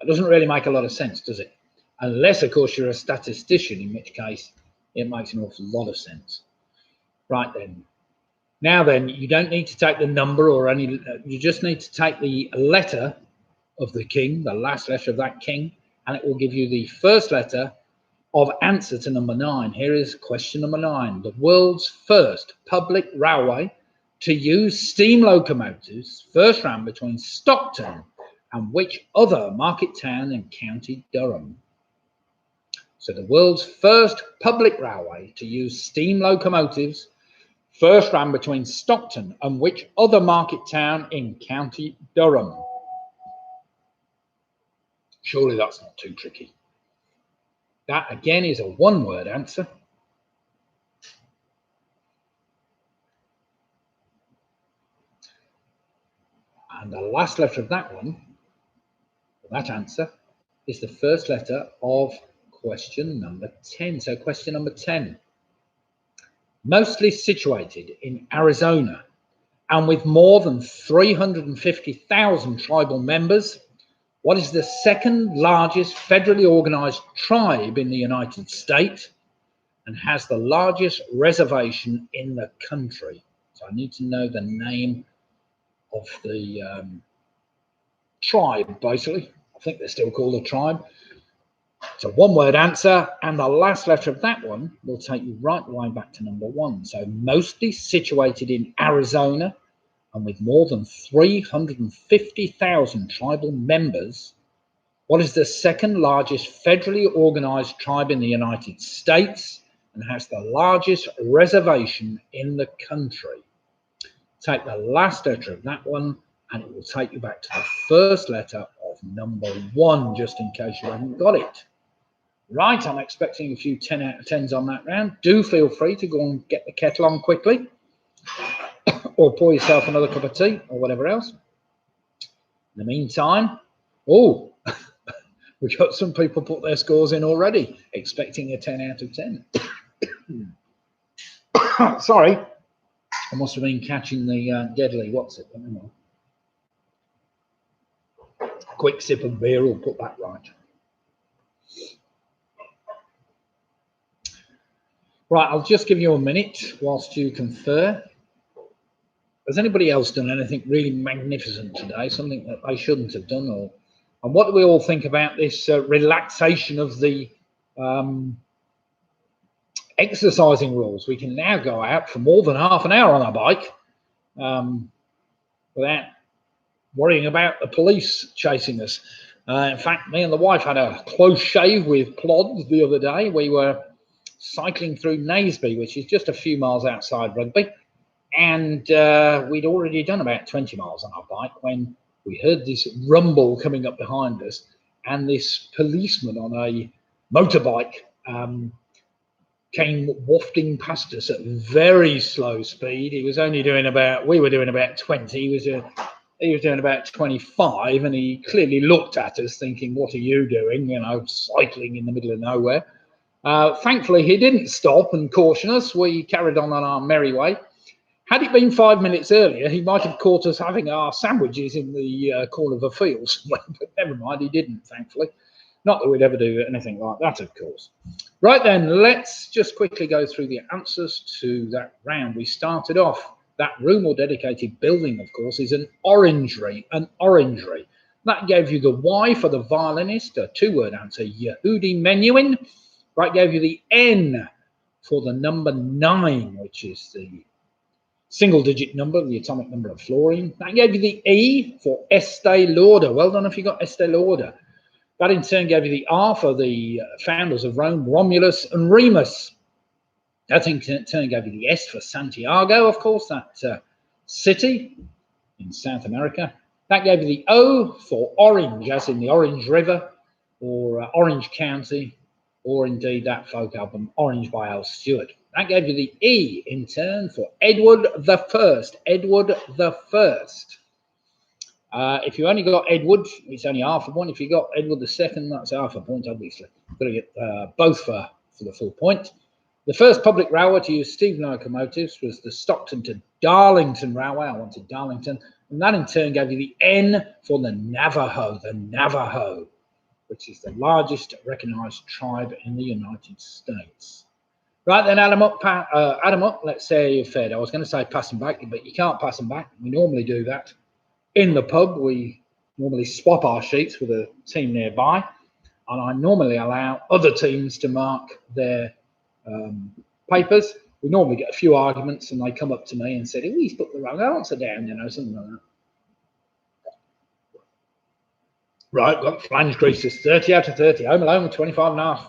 That doesn't really make a lot of sense, does it? Unless, of course, you're a statistician, in which case it makes an awful lot of sense. Right then. Now then, you don't need to take the number or any, you just need to take the letter of the king, the last letter of that king, and it will give you the first letter of answer to number 9. Here is question number 9. The world's first public railway to use steam locomotives first ran between Stockton and which other market town in County Durham? So the world's first public railway to use steam locomotives first ran between Stockton and which other market town in County Durham? Surely that's not too tricky. That again is a one-word answer. And the last letter of that one, that answer, is the first letter of question number 10. So question number 10. Mostly situated in Arizona and with more than 350,000 tribal members, what is the second largest federally organized tribe in the United States and has the largest reservation in the country? So I need to know the name of the tribe, basically. I think they're still called a tribe. It's a one-word answer, and the last letter of that one will take you right the way back to number 1. So mostly situated in Arizona and with more than 350,000 tribal members, what is the second largest federally organized tribe in the United States and has the largest reservation in the country? Take the last letter of that one and it will take you back to the first letter of number 1, just in case you haven't got it. Right, I'm expecting a few 10 out of 10s on that round. Do feel free to go and get the kettle on quickly or pour yourself another cup of tea or whatever else. In the meantime, oh, we've got some people put their scores in already, expecting a 10 out of 10. Sorry, I must have been catching the deadly, what's it? Quick sip of beer will put that right. Right, I'll just give you a minute whilst you confer. Has anybody else done anything really magnificent today, something that they shouldn't have done? And what do we all think about this relaxation of the exercising rules? We can now go out for more than half an hour on our bike without worrying about the police chasing us. In fact, me and the wife had a close shave with Plods the other day. We were cycling through Naseby, which is just a few miles outside Rugby, and we'd already done about 20 miles on our bike when we heard this rumble coming up behind us, and this policeman on a motorbike came wafting past us at very slow speed. He was only doing we were doing about 20, he was doing about 25, and he clearly looked at us thinking, what are you doing, cycling in the middle of nowhere. Thankfully, he didn't stop and caution us. We carried on our merry way. Had it been 5 minutes earlier, he might have caught us having our sandwiches in the corner of a field. But never mind, he didn't, thankfully. Not that we'd ever do anything like that, of course. Right then, let's just quickly go through the answers to that round. We started off, that room or dedicated building, of course, is an orangery. An orangery. That gave you the Y for the violinist, a 2-word answer, Yehudi Menuhin. That gave you the N for the number 9, which is the single-digit number, the atomic number of fluorine. That gave you the E for Estee Lauder. Well done if you got Estee Lauder. That in turn gave you the R for the founders of Rome, Romulus and Remus. That in turn gave you the S for Santiago, of course, that city in South America. That gave you the O for Orange, as in the Orange River, or Orange County, or indeed that folk album, Orange by Al Stewart. That gave you the E in turn for Edward the First. Edward the First. If you only got Edward, it's only half a point. If you got Edward II, that's half a point, obviously. You've got to get both for the full point. The first public railway to use steam locomotives was the Stockton to Darlington Railway. I wanted Darlington. And that in turn gave you the N for the Navajo, which is the largest recognised tribe in the United States. Right then, Adam up. Let's say you're fair. I was going to say pass them back, but you can't pass them back. We normally do that in the pub. We normally swap our sheets with a team nearby, and I normally allow other teams to mark their papers. We normally get a few arguments, and they come up to me and say, "Oh, he's put the wrong answer down," something like that. Right, got flange creases, 30 out of 30. Home alone with 25.5.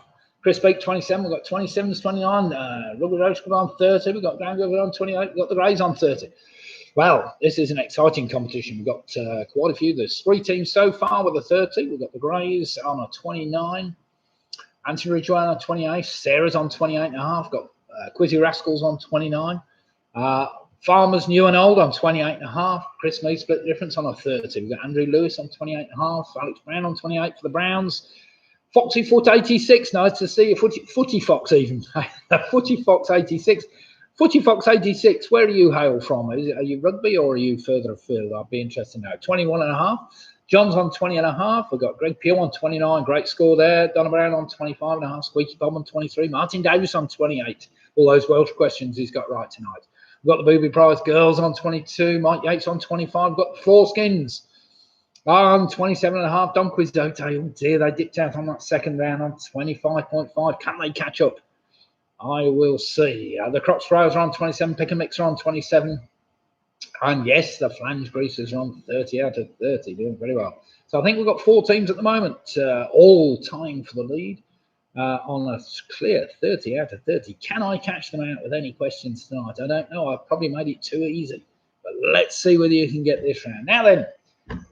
Chris Beak 27. We've got 27s 29. Rugby Roach on 30. We've got Grangover on 28. We've got the Greys on 30. Well, this is an exciting competition. We've got quite a few. There's 3 teams so far with a 30. We've got the Greys on a 29. Anthony Ridgeway on 28. Sarah's on 28.5. Got Quizzy Rascals on 29. Farmers New and Old on 28.5. Chris Mead split difference on a 30. We've got Andrew Lewis on 28.5. Alex Brown on 28 for the Browns. Foxy Foot 86. Nice to see you. Footy Fox even. Footy Fox 86. Footy Fox 86. Where do you hail from? Are you rugby or are you further afield? I'd be interested to know. 21.5. John's on 20.5. We've got Greg Peel on 29. Great score there. Donna Brown on 25.5. Squeaky Bob on 23. Martin Davis on 28. All those Welsh questions he's got right tonight. We've got the Booby Prize girls on 22. Mike Yates on 25. We've got the Four Skins on 27.5. Don Quizzote. Oh dear, they dipped out on that second round on 25.5. Can they catch up? I will see. The Crocs Throwers are on 27. Pick and Mix are on 27. And yes, the Flange Greasers are on 30 out of 30. Doing very well. So I think we've got 4 teams at the moment, all tying for the lead. On a clear 30 out of 30. Can I catch them out with any questions tonight? I don't know. I've probably made it too easy. But let's see whether you can get this round. Now then,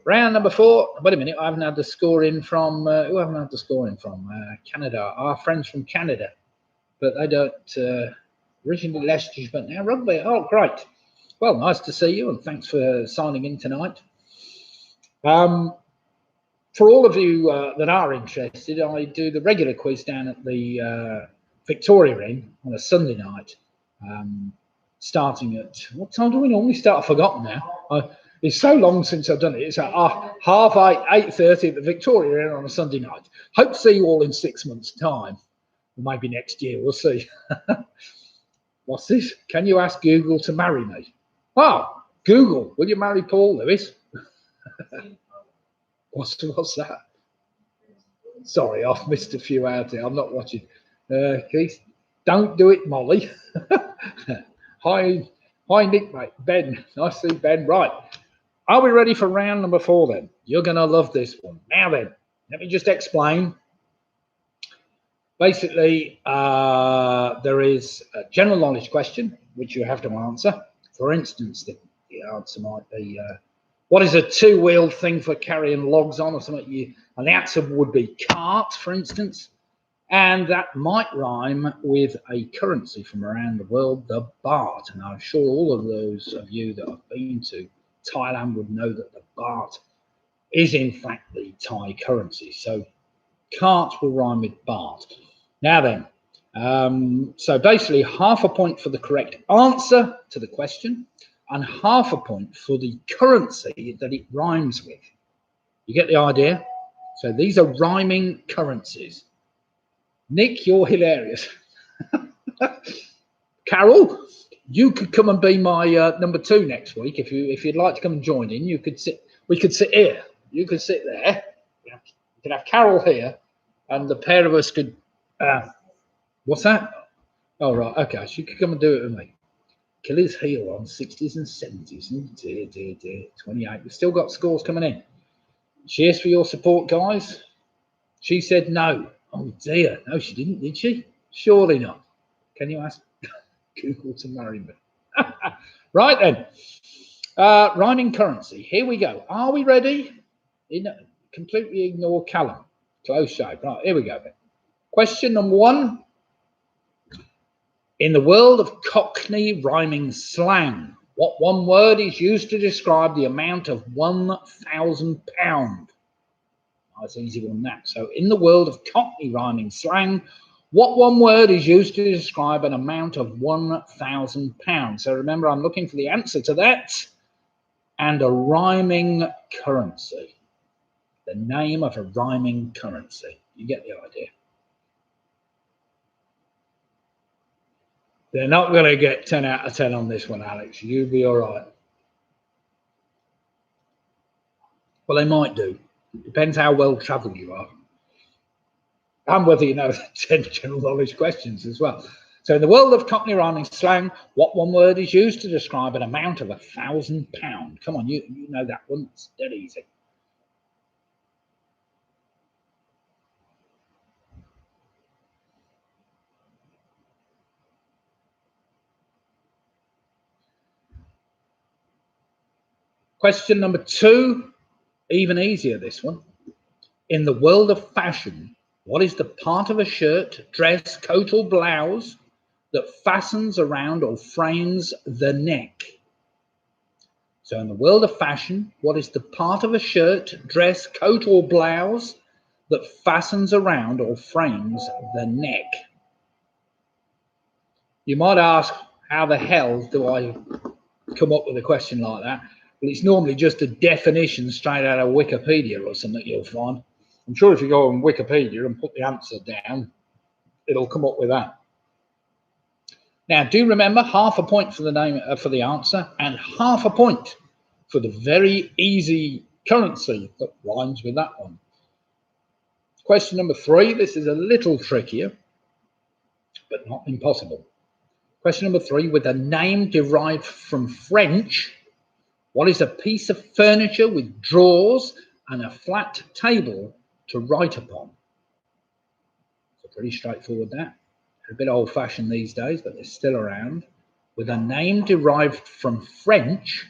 round number 4. Wait a minute. I haven't had the score in from... who haven't had the score in from? Canada. Our friends from Canada. But they don't... originally Leicestershire, but now rugby. Oh, great. Well, nice to see you. And thanks for signing in tonight. For all of you that are interested, I do the regular quiz down at the Victoria Inn on a Sunday night, starting at, what time do we normally start? I've forgotten now. It's so long since I've done it. It's at 8:30 at the Victoria Inn on a Sunday night. Hope to see you all in 6 months' time, or maybe next year. We'll see. What's this? Can you ask Google to marry me? Oh, Google, will you marry Paul Lewis? What's that? Sorry, I've missed a few out here. I'm not watching. Keith, don't do it, Molly. Hi, Nick, mate. Ben, nice to see Ben. Right, are we ready for round number 4 then? You're going to love this one. Now then, let me just explain. Basically, there is a general knowledge question which you have to answer. For instance, the answer might be... what is a 2-wheeled thing for carrying logs on or something? And the answer would be cart, for instance. And that might rhyme with a currency from around the world, the baht. And I'm sure all of those of you that have been to Thailand would know that the baht is in fact the Thai currency. So cart will rhyme with baht. Now then, so basically half a point for the correct answer to the question, and half a point for the currency that it rhymes with. You get the idea? So these are rhyming currencies. Nick, you're hilarious. Carol, you could come and be my number 2 next week if you'd like to come and join in. You could sit. We could sit here. You could sit there. You could have Carol here, and the pair of us could. What's that? Oh right, okay. So you could come and do it with me. Achilles heel on 60s and 70s. Dear. 28. We've still got scores coming in. Cheers for your support, guys. She said no. Oh dear. No, she didn't, did she? Surely not. Can you ask Google to marry me? Right then. Rhyming currency. Here we go. Are we ready? Completely ignore Callum. Close shave. Right, here we go then. Question number 1. In the world of Cockney rhyming slang, what one word is used to describe the amount of £1,000? Nice easy one that. So in the world of Cockney rhyming slang, what one word is used to describe an amount of £1,000? So remember, I'm looking for the answer to that and a rhyming currency. The name of a rhyming currency. You get the idea. They're not going to get 10 out of 10 on this one, Alex. You'll be all right. Well, they might do. Depends how well travelled you are. And whether you know the 10 general knowledge questions as well. So in the world of Cockney rhyming slang, what one word is used to describe an amount of £1,000? Come on, you know that one. It's dead easy. Question number 2, even easier this one. In the world of fashion, what is the part of a shirt, dress, coat or blouse that fastens around or frames the neck? So in the world of fashion, what is the part of a shirt, dress, coat or blouse that fastens around or frames the neck? You might ask, how the hell do I come up with a question like that? Well, it's normally just a definition straight out of Wikipedia or something you'll find. I'm sure if you go on Wikipedia and put the answer down, it'll come up with that. Now, do remember, half a point for the name for the answer, and half a point for the very easy currency that rhymes with that one. Question number 3. This is a little trickier, but not impossible. Question number 3. With a name derived from French, what is a piece of furniture with drawers and a flat table to write upon? So pretty straightforward that. They're a bit old-fashioned these days, but they're still around. With a name derived from French,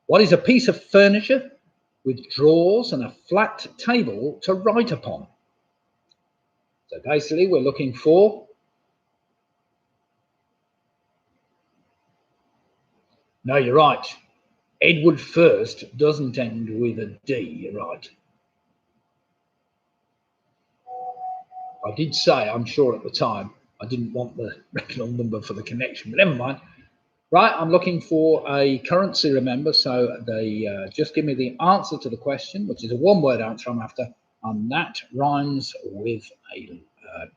what is a piece of furniture with drawers and a flat table to write upon? So basically, we're looking for... No, you're right. Edward First doesn't end with a D, you're right. I did say, I'm sure at the time, I didn't want the regional number for the connection, but never mind. Right, I'm looking for a currency, remember, so they just give me the answer to the question, which is a one-word answer I'm after, and that rhymes with a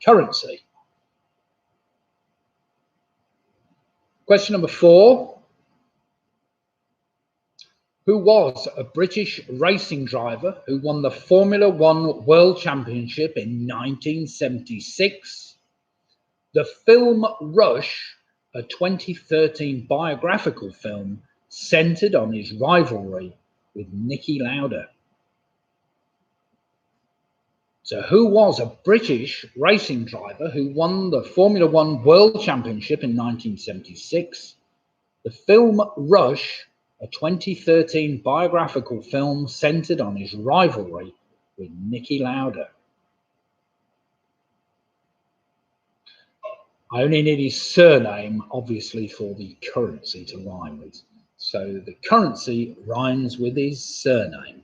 currency. Question number 4. Who was a British racing driver who won the Formula One World Championship in 1976? The film Rush, a 2013 biographical film centered on his rivalry with Niki Lauda. So who was a British racing driver who won the Formula One World Championship in 1976? The film Rush, a 2013 biographical film centered on his rivalry with Niki Lauda. I only need his surname, obviously, for the currency to rhyme with. So the currency rhymes with his surname.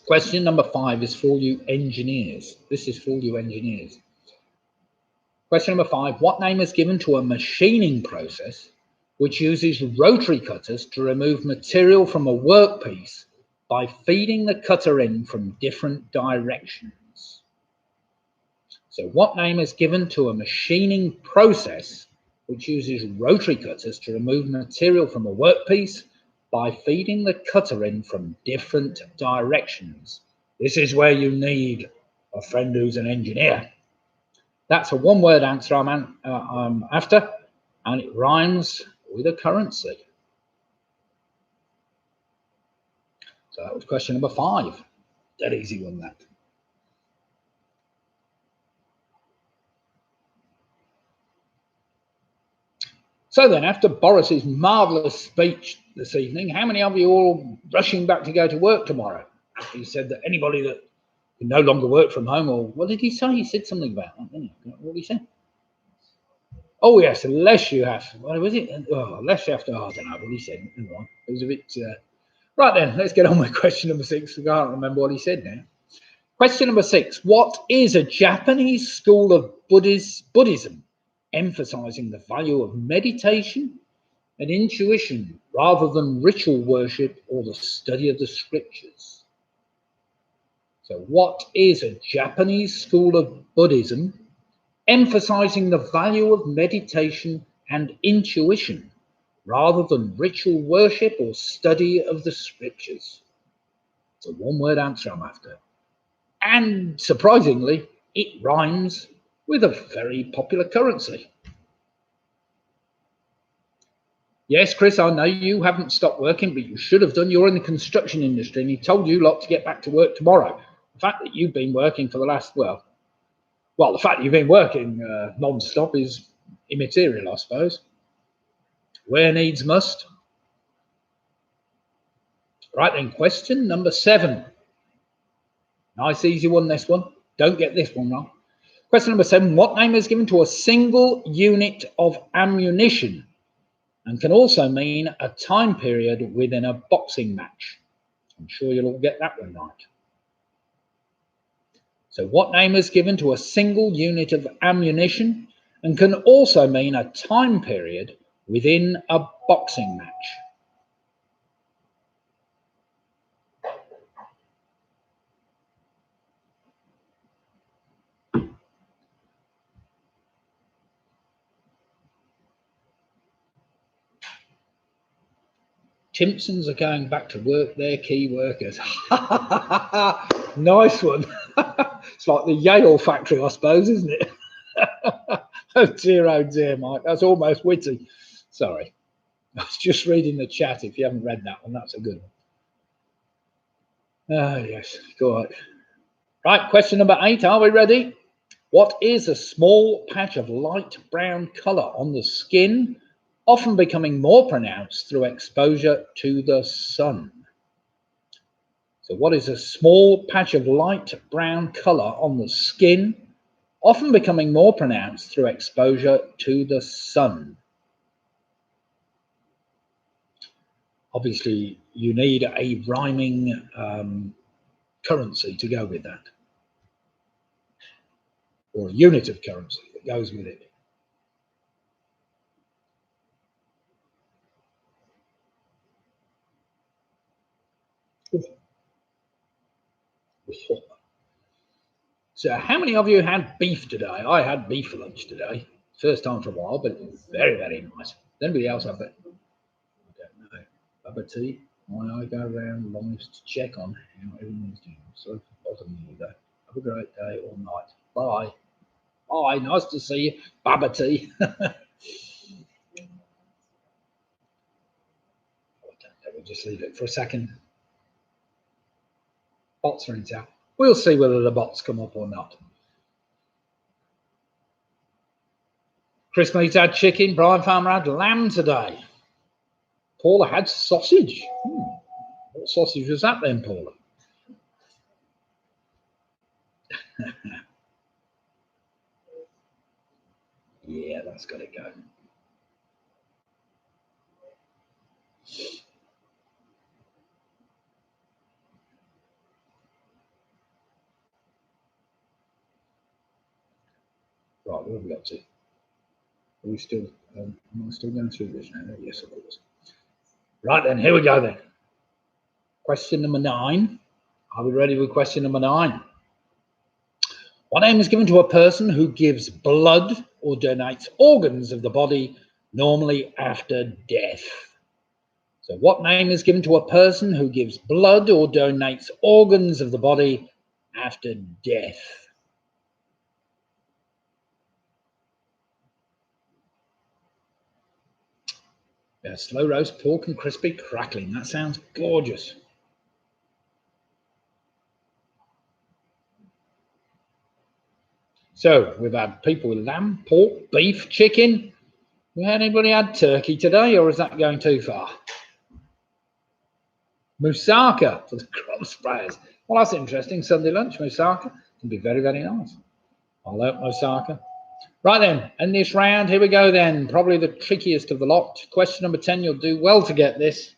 Question number 5 is for you engineers. This is for you engineers. Question number 5. What name is given to a machining process which uses rotary cutters to remove material from a workpiece by feeding the cutter in from different directions? So what name is given to a machining process which uses rotary cutters to remove material from a workpiece by feeding the cutter in from different directions? This is where you need a friend who's an engineer. That's a one-word answer I'm after, and it rhymes with a currency. So that was question number 5. Dead easy one, that. So then, after Boris's marvellous speech this evening, how many of you are all rushing back to go to work tomorrow? He said that anybody that can no longer work from home, or what did he say? He said something about that, didn't he? What did he say? Oh, yes, unless you have, what was it? Oh, unless you have to, I don't know what he said. It was a bit... Right then, let's get on with question number 6. I can't remember what he said now. Question number 6. What is a Japanese school of Buddhism emphasizing the value of meditation and intuition rather than ritual worship or the study of the scriptures? So what is a Japanese school of Buddhism emphasizing the value of meditation and intuition rather than ritual worship or study of the scriptures? It's a one-word answer I'm after. And surprisingly, it rhymes with a very popular currency. Yes, Chris, I know you haven't stopped working, but you should have done. You're in the construction industry, and he told you lot to get back to work tomorrow. fact that you've been working for the last, well, the fact that you've been working non-stop is immaterial, I suppose. Where needs must. Right then, question number 7. Nice, easy one, this one. Don't get this one wrong. Question number 7. What name is given to a single unit of ammunition and can also mean a time period within a boxing match? I'm sure you'll all get that one right. So what name is given to a single unit of ammunition and can also mean a time period within a boxing match? Timpsons are going back to work, they're key workers. Nice one. It's like the Yale factory, I suppose, isn't it? Oh dear, Mike. That's almost witty. Sorry. I was just reading the chat. If you haven't read that one, that's a good one. Ah, yes. Go on. Right, question number 8. Are we ready? What is a small patch of light brown colour on the skin, often becoming more pronounced through exposure to the sun? So what is a small patch of light brown colour on the skin, often becoming more pronounced through exposure to the sun? Obviously, you need a rhyming currency to go with that, or a unit of currency that goes with it. So how many of you had beef today? I had beef for lunch today. First time for a while, but very, very nice. Anybody else have it? I don't know. Bubba tea. Why I go around longest to check on how everyone's doing. So bothering you though. Have a great day or night. Bye. Bye. Nice to see you. Bubba tea. We'll just leave it for a second. Bots are in town. We'll see whether the bots come up or not. Chris Meats had chicken. Brian Farmer had lamb today. Paula had sausage. What sausage was that then, Paula? Yeah, that's got to go. Right, what have we got to? Are we still, am I still going through this now? Yes, of course. Right then, here we go then. Question number 9. Are we ready with question number 9? What name is given to a person who gives blood or donates organs of the body, normally after death? So what name is given to a person who gives blood or donates organs of the body after death? Yeah, slow roast pork and crispy crackling. That sounds gorgeous. So we've had people with lamb, pork, beef, chicken. Anybody had turkey today, or is that going too far? Moussaka for the crop sprayers. Well, that's interesting. Sunday lunch, moussaka can be very, very nice. I love moussaka. Right then, in this round, here we go then. Probably the trickiest of the lot. Question number 10, you'll do well to get this.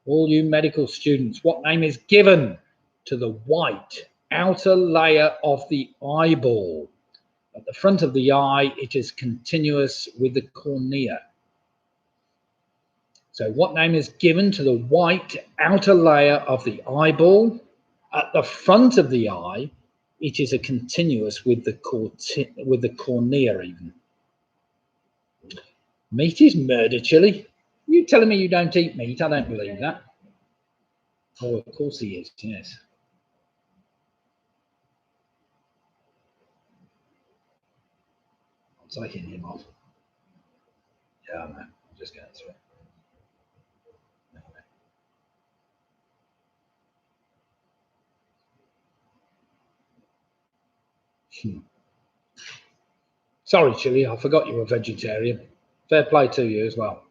All you medical students, what name is given to the white outer layer of the eyeball? At the front of the eye, it is continuous with the cornea. So what name is given to the white outer layer of the eyeball? At the front of the eye, it is a continuous with the cornea even. Meat is murder, Chile. You telling me you don't eat meat? I don't believe that. Oh, of course he is, yes. I'm taking him off. Yeah, man. I'm just going through it. Sorry, Chile, I forgot you were vegetarian. Fair play to you as well.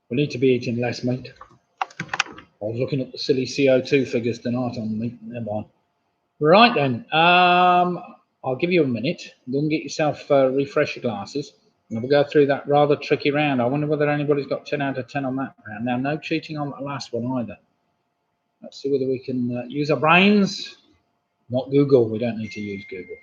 We need to be eating less meat. I was looking at the silly CO2 figures tonight on meat. Never mind. Right then, I'll give you a minute. Go and get yourself refresh your glasses, and we'll go through that rather tricky round. I wonder whether anybody's got 10 out of 10 on that round. Now, no cheating on that last one either. Let's see whether we can use our brains. Not Google. We don't need to use Google.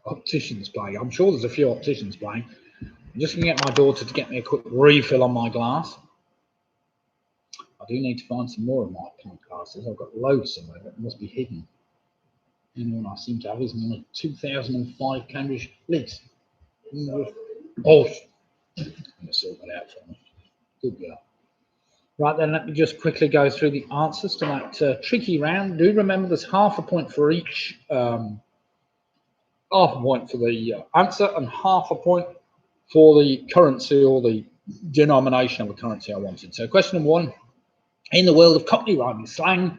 Opticians playing. I'm sure there's a few opticians playing. I'm just going to get my daughter to get me a quick refill on my glass. I do need to find some more of my pint glasses. I've got loads somewhere, but it must be hidden. The only one I seem to have is my 2005 Cambridge Leaks. Oh, I'm going to sort that out for me. Good girl. Right then, let me just quickly go through the answers to that tricky round. Do remember there's half a point for each, half a point for the answer and half a point for the currency or the denomination of the currency I wanted. So question number one, in the world of Cockney rhyming slang,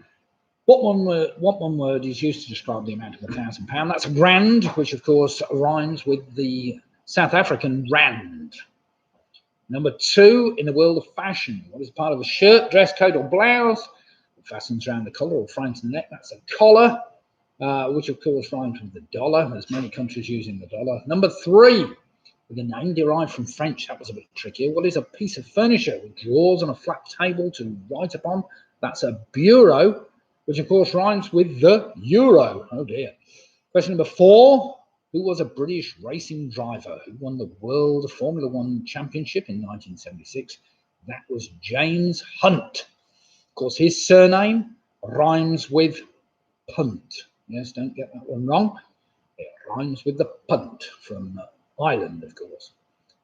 what one word is used to describe the amount of £1,000? That's a grand, which of course rhymes with the South African rand. Number two, in the world of fashion, what is part of a shirt, dress coat or blouse? It fastens around the collar or frames the neck. That's a collar, which of course rhymes with the dollar. There's many countries using the dollar. Number three, with a name derived from French, that was a bit trickier. What is a piece of furniture with drawers and a flat table to write upon? That's a bureau, which of course rhymes with the euro. Oh dear. Question number four, who was a British racing driver who won the World Formula One Championship in 1976? That was James Hunt. Of course, his surname rhymes with punt. Yes, don't get that one wrong. It rhymes with the punt from Ireland, of course.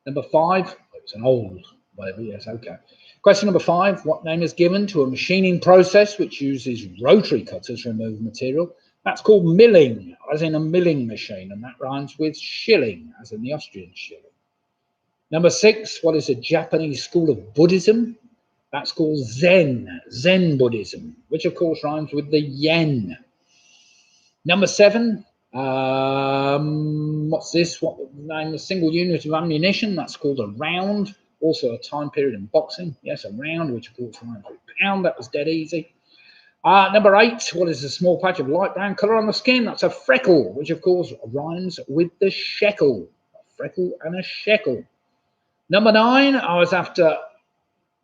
Number five, it's an old whatever, yes, okay. Question number five, what name is given to a machining process which uses rotary cutters to remove material? That's called milling, as in a milling machine, and that rhymes with shilling, as in the Austrian shilling. Number six, what is a Japanese school of Buddhism? That's called Zen, Zen Buddhism, which of course rhymes with the yen. Number seven, what's this? What the name of a single unit of ammunition? That's called a round. Also a time period in boxing. Yes, a round, which of course rhymes with pound. That was dead easy. Number eight, what is a small patch of light brown colour on the skin? That's a freckle, which of course rhymes with the shekel. A freckle and a shekel. Number nine, I was after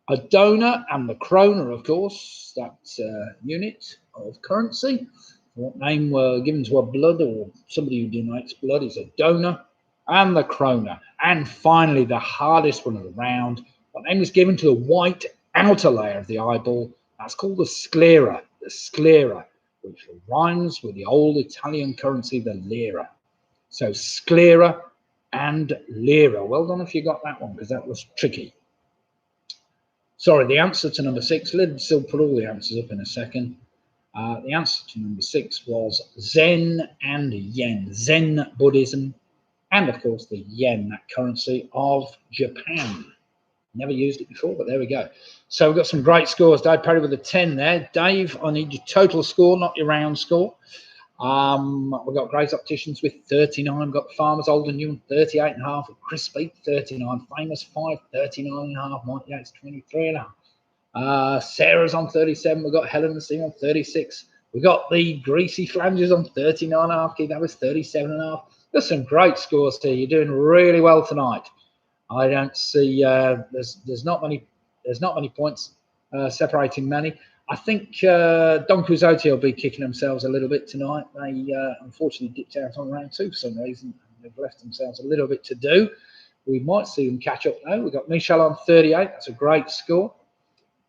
a donor and the krona, of course. That's a unit of currency. What name were given to a blood or somebody who donates blood is a donor, and the krona. And finally, the hardest one of the round, what name is given to the white outer layer of the eyeball? That's called the sclera, which rhymes with the old Italian currency, the lira. So sclera and lira. Well done if you got that one, because that was tricky. Sorry, the answer to number six, Lyd still put all the answers up in a second. The answer to number six was Zen and yen. Zen Buddhism, and of course the yen, that currency of Japan. Never used it before, but there we go. So we've got some great scores. Dave Perry with a 10 there. Dave, I need your total score, not your round score. We've got Grace Opticians with 39. We've got Farmers Old and New 38.5. Chris Speak 39. Famous 5 39.5. Mike Yates 23.5. Sarah's on 37. We've got Helen and Steve on 36. We've got the Greasy Flanges on 39.5. Keith, that was 37.5. There's some great scores here. You're doing really well tonight. I don't see there's not many points separating many. I think Don Quixote will be kicking themselves a little bit tonight. They unfortunately dipped out on round two for some reason. They've left themselves a little bit to do. We might see them catch up now. We've got Michelle on 38. That's a great score.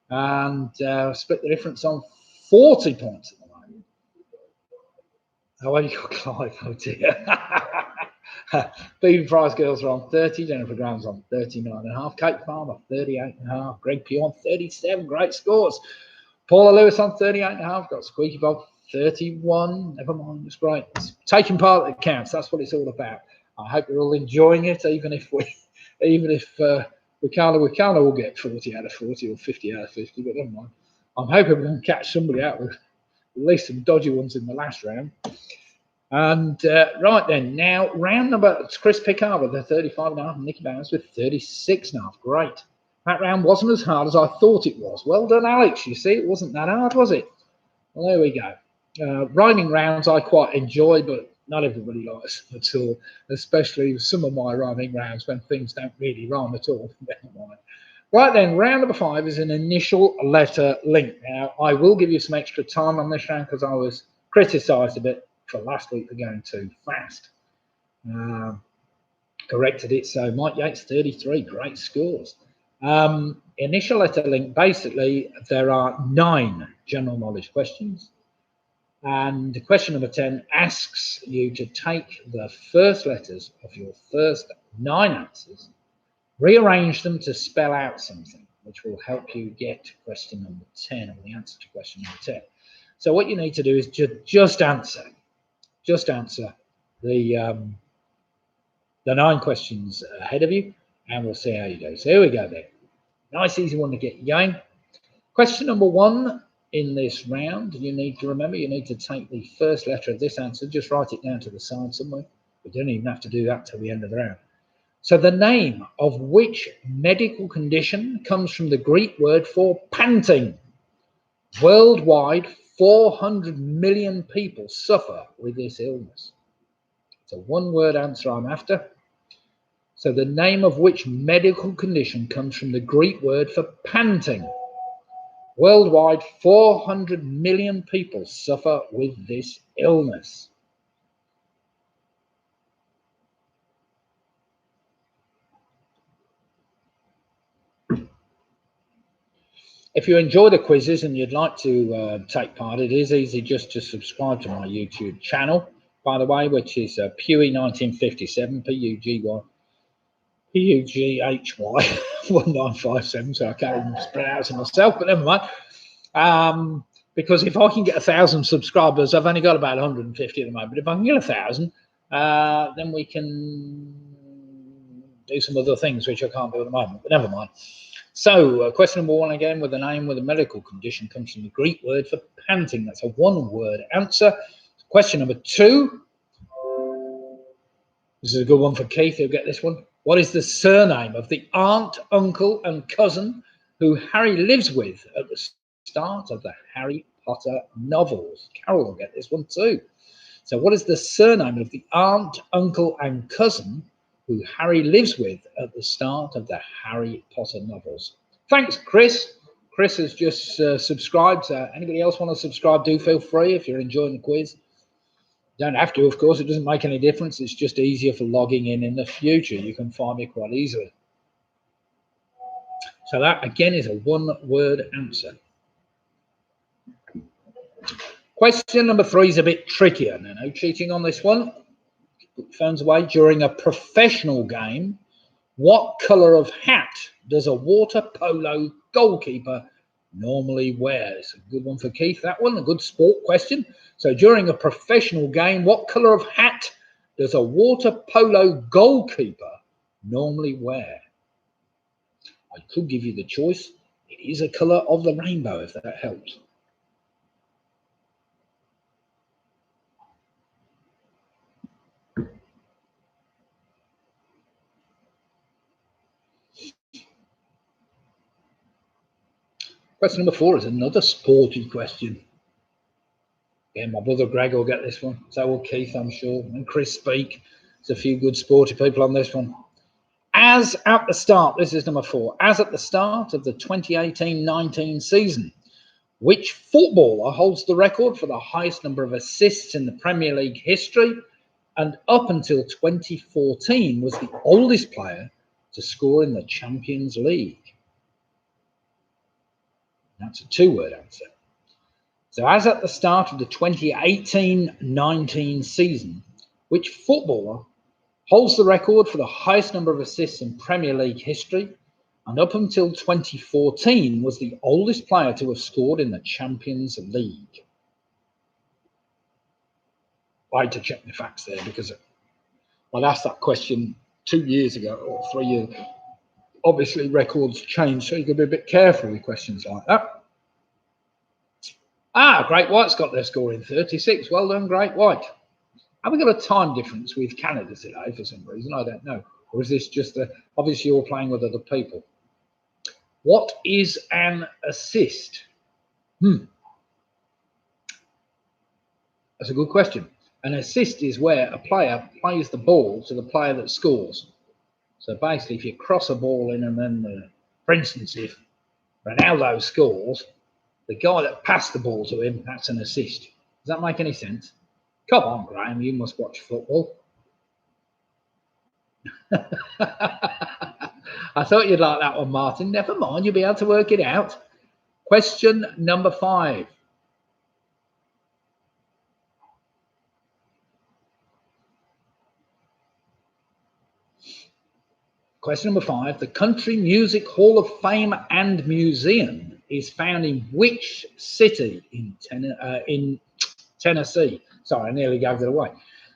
And split the difference on 40 points at the moment. Oh, you got Clive. Oh, dear. Beaver Prize Girls are on 30. Jennifer Graham's on 39.5. Kate Farmer, 38.5. Greg Pugh on 37. Great scores. Paula Lewis on 38.5. Got Squeaky Bob 31. Never mind, it's great. It's taking part that counts. That's what it's all about. I hope you're all enjoying it, even if we can't all get 40 out of 40 or 50 out of 50. But never mind. I'm hoping we can catch somebody out with at least some dodgy ones in the last round. And right then, now round number, it's Chris Pickard with the 35.5, and Nicky Bowers with 36.5. Great. That round wasn't as hard as I thought it was. Well done, Alex. You see, it wasn't that hard, was it? Well, there we go. Rhyming rounds I quite enjoy, but not everybody likes them at all, especially some of my rhyming rounds when things don't really rhyme at all. Right then, round number 5 is an initial letter link. Now, I will give you some extra time on this round because I was criticised a bit for last week for going too fast. Corrected it, so Mike Yates 33, great scores. Initial letter link, basically there are 9 general knowledge questions, and question number 10 asks you to take the first letters of your first 9 answers, rearrange them to spell out something, which will help you get to question number 10, or the answer to question number 10. So what you need to do is just answer the 9 questions ahead of you, and we'll see how you go. So here we go then. Nice, easy one to get you going. Question number 1 in this round, you need to remember, you need to take the first letter of this answer, just write it down to the side somewhere. We don't even have to do that till the end of the round. So the name of which medical condition comes from the Greek word for panting? Worldwide, 400 million people suffer with this illness. It's a one-word answer I'm after. So the name of which medical condition comes from the Greek word for panting? Worldwide, 400 million people suffer with this illness. If you enjoy the quizzes and you'd like to take part, it is easy just to subscribe to my YouTube channel, by the way, which is Pewey1957, P-U-G-H-Y 1957, so I can't even pronounce it myself, but never mind. Because if I can get 1,000 subscribers, I've only got about 150 at the moment, but if I can get 1,000, then we can do some other things, which I can't do at the moment, but never mind. So question number 1 again, with a name with a medical condition, comes from the Greek word for panting. That's a one-word answer. Question number 2. This is a good one for Keith. He'll get this one. What is the surname of the aunt, uncle, and cousin who Harry lives with at the start of the Harry Potter novels? Carol will get this one too. So what is the surname of the aunt, uncle, and cousin who Harry lives with at the start of the Harry Potter novels? Thanks, Chris. Chris has just subscribed. Anybody else want to subscribe, do feel free if you're enjoying the quiz. You don't have to, of course. It doesn't make any difference. It's just easier for logging in the future. You can find me quite easily. So that, again, is a one-word answer. Question number 3 is a bit trickier. Now, no cheating on this one. Put your phones away. During a professional game, what colour of hat does a water polo goalkeeper normally wear? It's a good one for Keith, that one. A good sport question. So during a professional game, what colour of hat does a water polo goalkeeper normally wear? I could give you the choice. It is a colour of the rainbow, if that helps. Question number 4 is another sporty question. Yeah, my brother Greg will get this one. So will Keith, I'm sure, and Chris Speak. There's a few good sporty people on this one. As at the start, this is number 4, as at the start of the 2018-19 season, which footballer holds the record for the highest number of assists in the Premier League history, and up until 2014 was the oldest player to score in the Champions League? That's a two-word answer. So as at the start of the 2018-19 season, which footballer holds the record for the highest number of assists in Premier League history, and up until 2014 was the oldest player to have scored in the Champions League? I had to check the facts there because I'd asked that question 2 years ago or 3 years. Obviously, records change, so you can be a bit careful with questions like that. Great White's got their score in 36. Well done, Great White. Have we got a time difference with Canada today for some reason? I don't know. Or is this just obviously you're playing with other people? What is an assist? That's a good question. An assist is where a player plays the ball to the player that scores. So basically, if you cross a ball in and then, for instance, if Ronaldo scores, the guy that passed the ball to him, that's an assist. Does that make any sense? Come on, Graham, you must watch football. I thought you'd like that one, Martin. Never mind, you'll be able to work it out. Question number 5. Question number 5. The Country Music Hall of Fame and Museum is found in which city in Tennessee? Sorry, I nearly gave it away.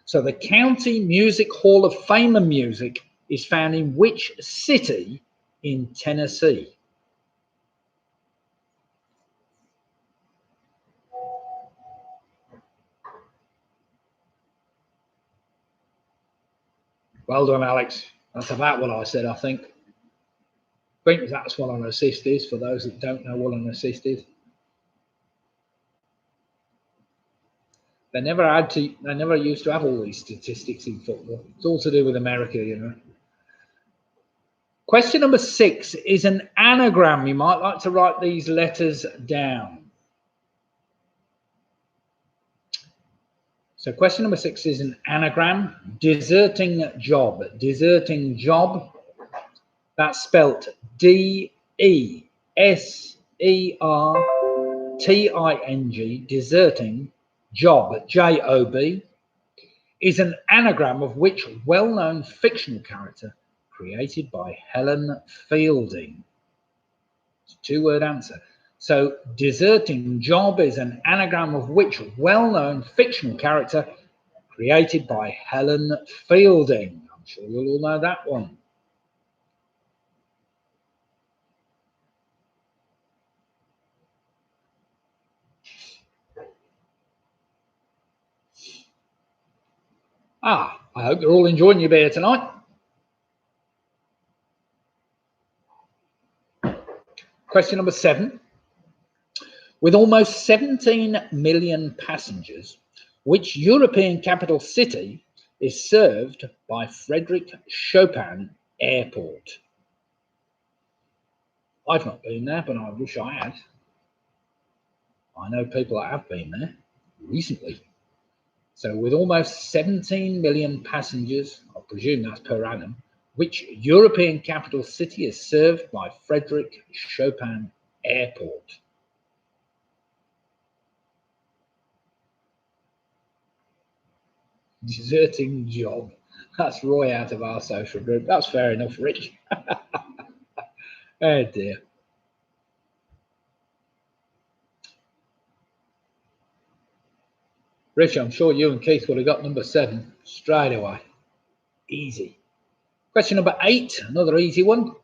So the County Music Hall of Fame and Music is found in which city in Tennessee? Well done, Alex. That's about what I said, I think. I think that's what an assist is, for those that don't know what an assist is. They never used to have all these statistics in football. It's all to do with America, you know. Question number 6 is an anagram. You might like to write these letters down. So question number 6 is an anagram. Deserting job. Deserting job. That's spelt D-E-S-E-R-T-I-N-G. Deserting job. J-O-B. Is an anagram of which well-known fictional character created by Helen Fielding? It's a 2-word answer. So deserting job is an anagram of which well-known fictional character created by Helen Fielding? I'm sure you'll all know that one. I hope you're all enjoying your beer tonight. Question number 7. With almost 17 million passengers, which European capital city is served by Frederick Chopin Airport? I've not been there, but I wish I had. I know people that have been there recently. So with almost 17 million passengers, I presume that's per annum, which European capital city is served by Frederick Chopin Airport? Deserting job. That's Roy out of our social group. That's fair enough, Rich. Oh dear. Rich, I'm sure you and Keith would have got number 7 straight away. Easy. Question number 8, another easy one.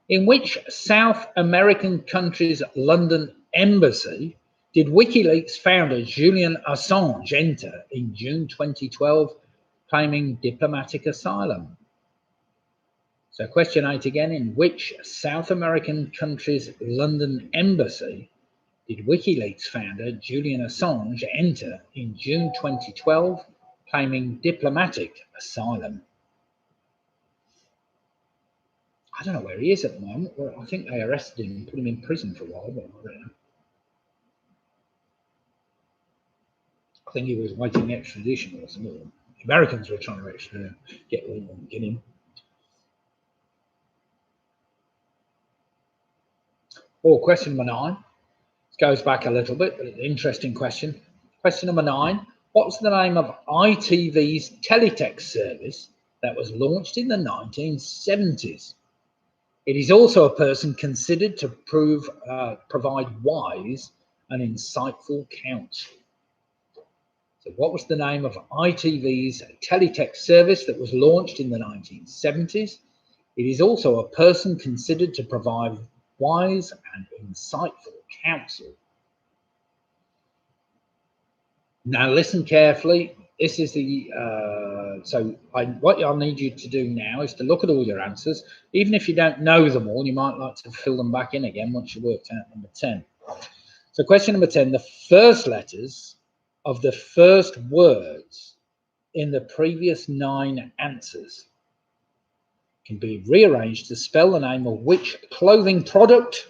In which South American country's London embassy did Wikileaks founder Julian Assange enter in June 2012, claiming diplomatic asylum? So question 8 again. In which South American country's London embassy did Wikileaks founder Julian Assange enter in June 2012, claiming diplomatic asylum? I don't know where he is at the moment. I think they arrested him and put him in prison for a while, but I don't know. I think he was waiting extradition or something. The Americans were trying to get him. Oh, question number 9. This goes back a little bit, but an interesting question. Question number 9. What's the name of ITV's teletext service that was launched in the 1970s? It is also a person considered to provide wise and insightful counsel. So what was the name of ITV's teletext service that was launched in the 1970s? It is also a person considered to provide wise and insightful counsel. Now listen carefully. This is the what I'll need you to do now is to look at all your answers. Even if you don't know them all, you might like to fill them back in again once you worked out number 10. So question number 10, the first letters of the first words in the previous 9 answers can be rearranged to spell the name of which clothing product,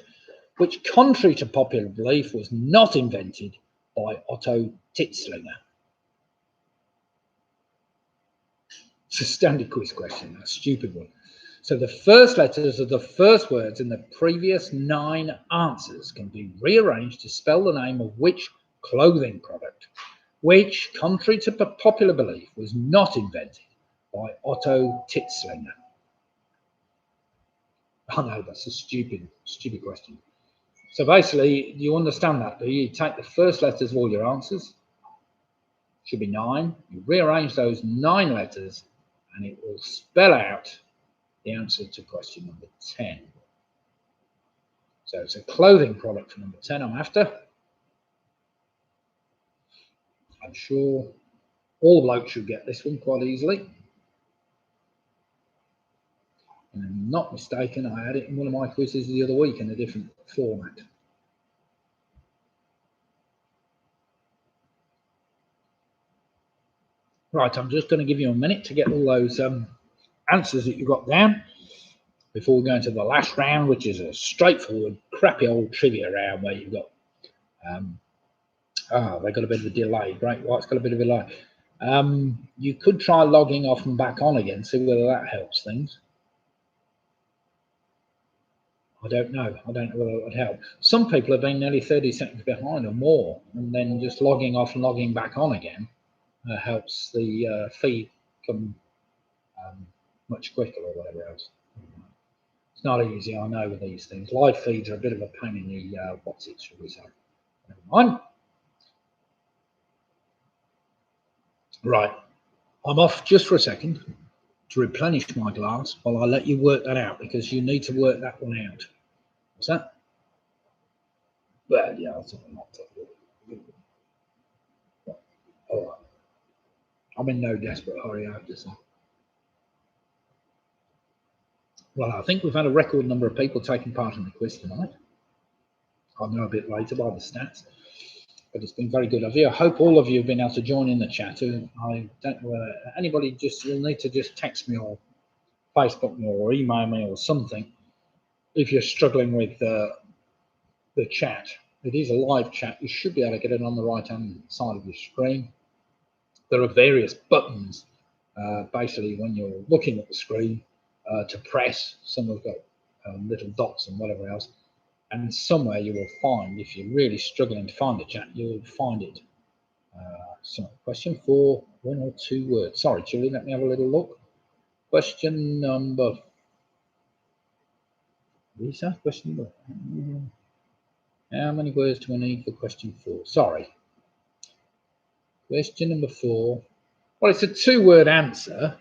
which contrary to popular belief was not invented by Otto Titzlinger. It's a standard quiz question, a stupid one. So the first letters of the first words in the previous 9 answers can be rearranged to spell the name of which clothing product, which, contrary to popular belief, was not invented by Otto Titzlinger. I know, that's a stupid question. So basically, you understand that, do you? You take the first letters of all your answers, should be 9, you rearrange those 9 letters, and it will spell out the answer to question number 10. So it's a clothing product for number 10 I'm after. I'm sure all blokes should get this one quite easily. And I'm not mistaken, I had it in one of my quizzes the other week in a different format. Right, I'm just going to give you a minute to get all those answers that you got down before we go into the last round, which is a straightforward, crappy old trivia round where you've got they got a bit of a delay. Great White's got a bit of a delay. You could try logging off and back on again, see whether that helps things. I don't know whether it would help. Some people have been nearly 30 seconds behind or more, and then just logging off and logging back on again helps the feed come much quicker or whatever else. It's not easy, I know, with these things. Live feeds are a bit of a pain in the what's it, should we say. Never mind. Right, I'm off just for a second to replenish my glass while I let you work that out, because you need to work that one out. What's that? Well, yeah, I'll take it. All right. I'm in no desperate hurry, I have to say. Well, I think we've had a record number of people taking part in the quiz tonight. I'll know a bit later by the stats, but it's been very good of you. I hope all of you have been able to join in the chat. I don't know anybody, you'll need to just text me or Facebook me or email me or something if you're struggling with the chat. It is a live chat. You should be able to get it on the right-hand side of your screen. There are various buttons, basically, when you're looking at the screen to press. Some have got little dots and whatever else. And somewhere you will find, if you're really struggling to find the chat, you will find it. So question 4, 1 or 2 words. Sorry, Julian, let me have a little look. Question number... Lisa, question number... How many words do I need for question 4? Sorry. Question number 4. Well, it's a 2-word answer,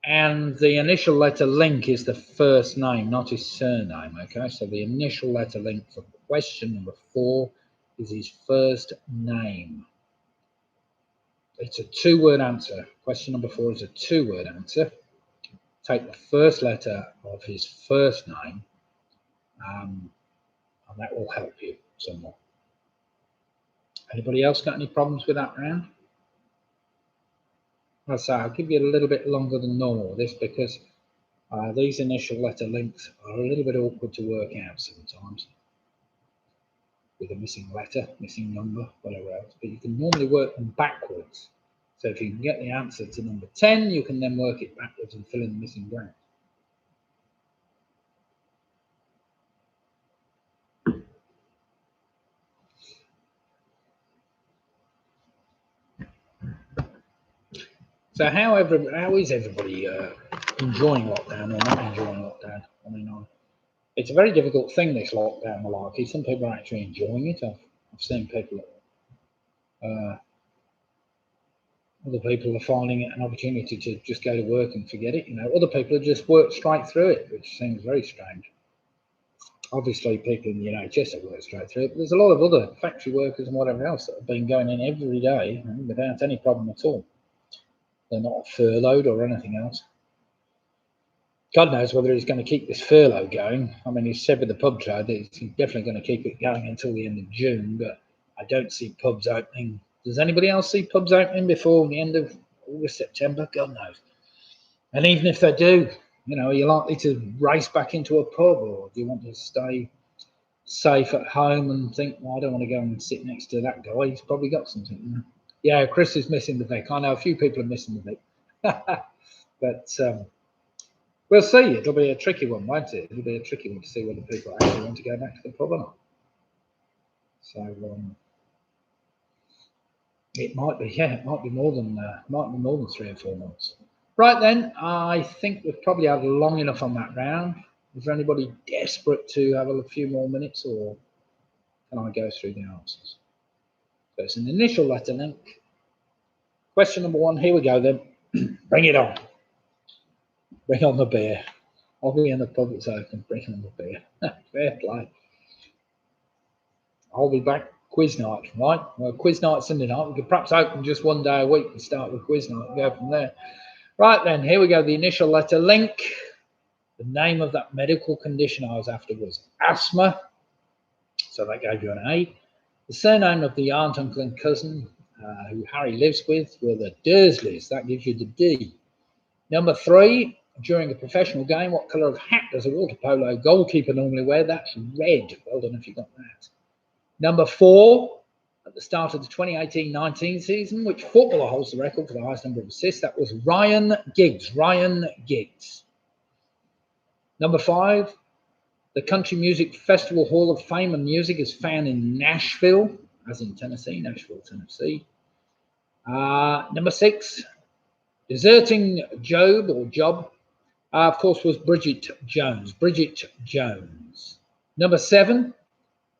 and the initial letter link is the first name, not his surname. Okay, so the initial letter link for question number 4 is his first name. It's a 2-word answer. Question number 4 is a 2-word answer. Take the first letter of his first name, and that will help you somewhat. Anybody else got any problems with that round? I'll say I'll give you a little bit longer than normal with this, because these initial letter links are a little bit awkward to work out sometimes, with a missing letter, missing number, whatever else. But you can normally work them backwards. So if you can get the answer to number 10, you can then work it backwards and fill in the missing blank. So how is everybody enjoying lockdown or not enjoying lockdown? I mean, it's a very difficult thing, this lockdown malarkey. Some people are actually enjoying it. I've seen people Other people are finding it an opportunity to just go to work and forget it. You know, other people have just worked straight through it, which seems very strange. Obviously, people in the NHS have worked straight through it, but there's a lot of other factory workers and whatever else that have been going in every day without any problem at all. They're not furloughed or anything else. God knows whether he's going to keep this furlough going. I mean, he said with the pub trade that he's definitely going to keep it going until the end of June, but I don't see pubs opening. Does anybody else see pubs opening before the end of August, September? God knows. And even if they do, you know, are you likely to race back into a pub, or do you want to stay safe at home and think, well, I don't want to go and sit next to that guy. He's probably got something. You know? Yeah, Chris is missing the Vic. I know a few people are missing the Vic. But we'll see. It'll be a tricky one, won't it? It'll be a tricky one to see whether people actually want to go back to the pub or not. So it might be, yeah, it might be more than 3 or 4 months. Right then, I think we've probably had long enough on that round. Is there anybody desperate to have a few more minutes, or can I go through the answers? So it's an initial letter link. Question number 1, here we go then. Bring it on. Bring on the beer. I'll be in the pub that's open. Bring on the beer. Fair play. I'll be back quiz night, right? Well, quiz night Sunday night. We could perhaps open just one day a week and start with quiz night and go from there. Right then, here we go. The initial letter link. The name of that medical condition I was after was asthma. So that gave you an A. The surname of the aunt, uncle and cousin who Harry lives with were the Dursleys. That gives you the D. Number 3, during a professional game, what colour of hat does a water polo goalkeeper normally wear? That's red. Well done if you got that. Number 4, at the start of the 2018-19 season, which footballer holds the record for the highest number of assists? That was Ryan Giggs. Ryan Giggs. Number 5, the Country Music Festival Hall of Fame and Music is found in Nashville, as in Tennessee, Nashville, Tennessee. Number 6, deserting Job or Job, of course, was Bridget Jones. Bridget Jones. Number 7,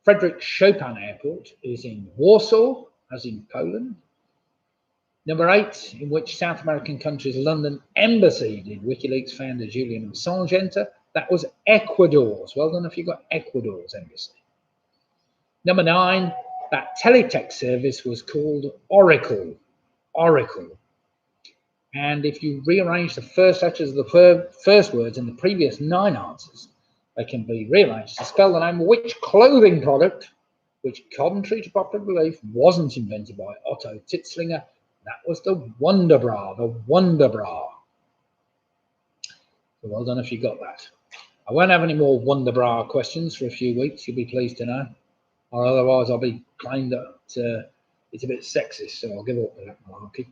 Frederick Chopin Airport is in Warsaw, as in Poland. Number 8, in which South American country's London embassy did Wikileaks founder Julian Assange enter? That was Ecuador's. Well done if you got Ecuador's embassy. Number 9, that teletext service was called Oracle. Oracle. And if you rearrange the first letters of the first words in the previous 9 answers, they can be rearranged to spell the name of which clothing product, which, contrary to popular belief, wasn't invented by Otto Titzlinger. That was the Wonder Bra, the Wonder Bra. So well done if you got that. I won't have any more Wonder Bra questions for a few weeks, you'll be pleased to know. Or otherwise I'll be claimed that it's a bit sexist, so I'll give up with that malarkey.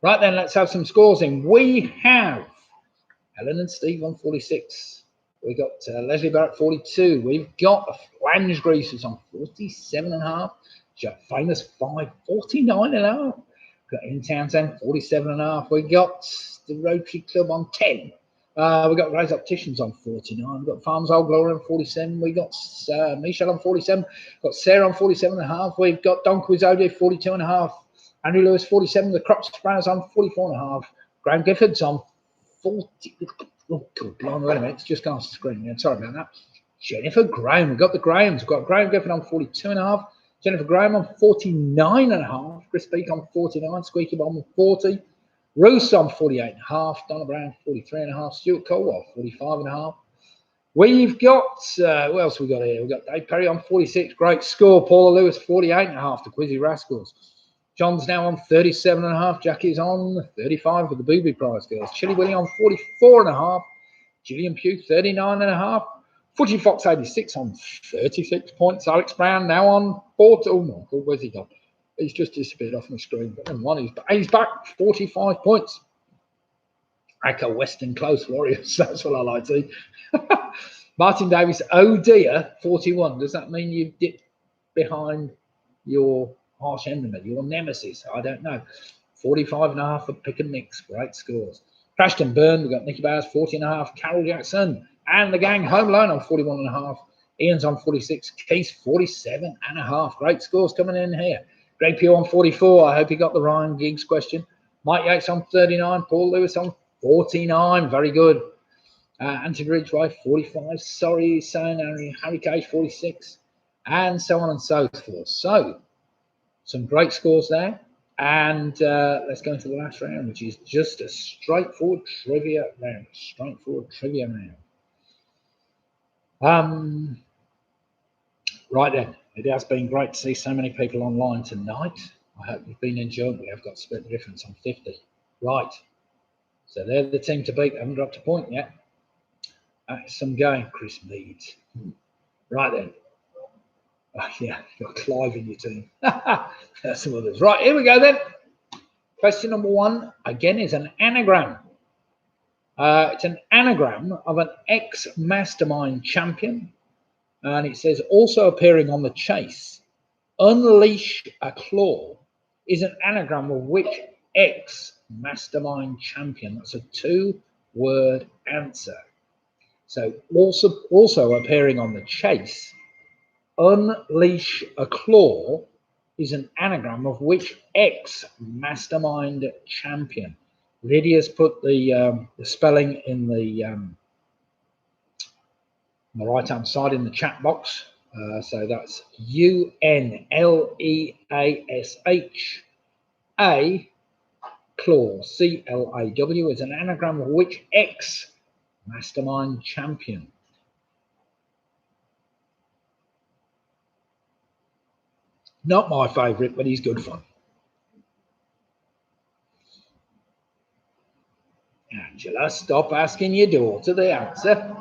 Right then, let's have some scores in. We have Helen and Steve on 46. We got Leslie Barrett 42. We've got the Flange Greasers on 47.5. Famous 5, 49.5. We've got In Townsend 47.5. We got the Rotary Club on 10. We got Rose Opticians on 49. We've got Farms Old Glory on 47. We got Michelle on 47. We've got Sarah on 47.5. We've got Don Quizode 42.5. Andrew Lewis 47. The Crop Sprayers on 44.5. Graham Gifford's on 40. Oh, God, blimey, wait a minute. It's just gone off the screen. Yeah, sorry about that. Jennifer Graham. We've got the Grahams. We've got Graham Gifford on 42.5. Jennifer Graham on 49.5. Chris Beak on 49. Squeaky Bomb on 40. Ruth on 48.5. Donna Brown 43.5. Stuart Colwell 45.5. We've got, who else we got here? We've got Dave Perry on 46. Great score. Paula Lewis 48.5. The Quizzy Rascals. John's now on 37.5. Jackie's on 35 for the Booby Prize girls. Chili Willie on 44.5. Julian Pugh 39.5. Footy Fox 86 on 36 points. Alex Brown now on 40. Oh my God, where's he gone? He's just disappeared off my screen. But never mind, he's back 45 points. Echo Western Close Warriors. That's what I like to see. Martin Davis, oh dear, 41. Does that mean you've dipped behind your harsh enemy, your nemesis? I don't know. 45.5 for Pick and Mix. Great scores. Crashed and Burned. We've got Nicky Bowers 40.5. Carol Jackson and the gang Home Alone on 41.5. Ian's on 46. Keith 47.5. Great scores coming in here. Greg Pugh on 44. I hope he got the Ryan Giggs question. Mike Yates on 39. Paul Lewis on 49. Very good. Anthony Ridgway 45. Sorry, saying Harry Cage 46. And so on and so forth. So, some great scores there. And let's go into the last round, which is just a straightforward trivia round. Right then, it has been great to see so many people online tonight. I hope you've been enjoying. We have got Split the Difference on 50. Right. So they're the team to beat. They haven't dropped a point yet. Some going, Chris Meads. Right then. Oh, yeah, you've got Clive in your team. There's some others. Right, here we go then. Question number 1, again, is an anagram. It's an anagram of an ex-mastermind champion. And it says, also appearing on the chase, unleash a claw is an anagram of which ex-mastermind champion? That's a 2-word answer. So also appearing on the chase, unleash a claw is an anagram of which ex-mastermind champion? Lydia's put the spelling in the right-hand side in the chat box. So that's UNLEASH. A claw, CLAW, is an anagram of which ex-mastermind champion? Not my favourite, but he's good fun. Angela, stop asking your daughter the answer.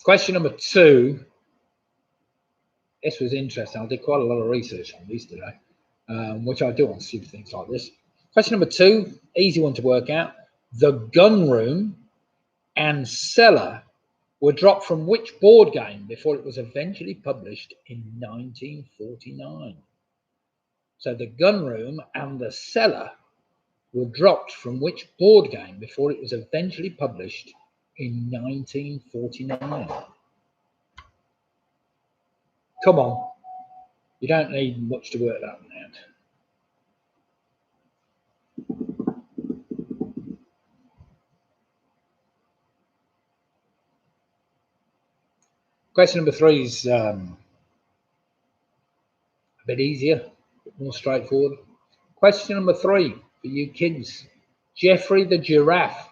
Question number 2. This was interesting. I did quite a lot of research on these today, which I do on stupid things like this. Question number 2, easy one to work out. The gun room and cellar were dropped from which board game before it was eventually published in 1949? So the gun room and the cellar were dropped from which board game before it was eventually published in 1949? Come on. You don't need much to work that one out. Question number 3 is a bit easier, a bit more straightforward. Question number 3 for you kids. Geoffrey the giraffe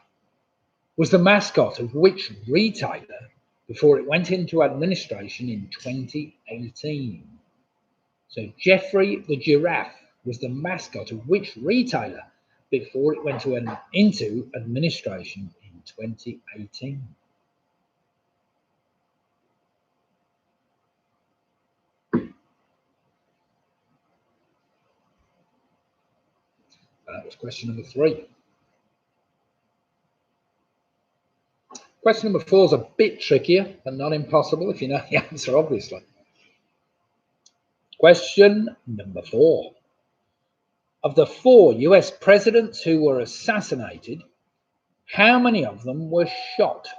was the mascot of which retailer before it went into administration in 2018? So Geoffrey the giraffe was the mascot of which retailer before it went into administration in 2018? That was question number 3. Question number 4 is a bit trickier, but not impossible if you know the answer, obviously. Question number 4. Of the 4 US presidents who were assassinated, how many of them were shot?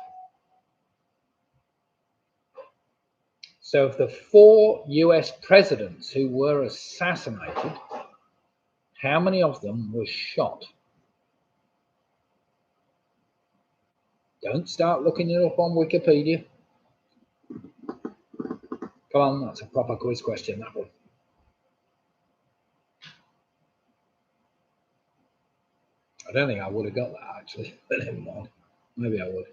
So of the 4 US presidents who were assassinated, how many of them were shot? Don't start looking it up on Wikipedia. Come on, that's a proper quiz question, that one. I don't think I would have got that, actually, but never mind. Maybe I would.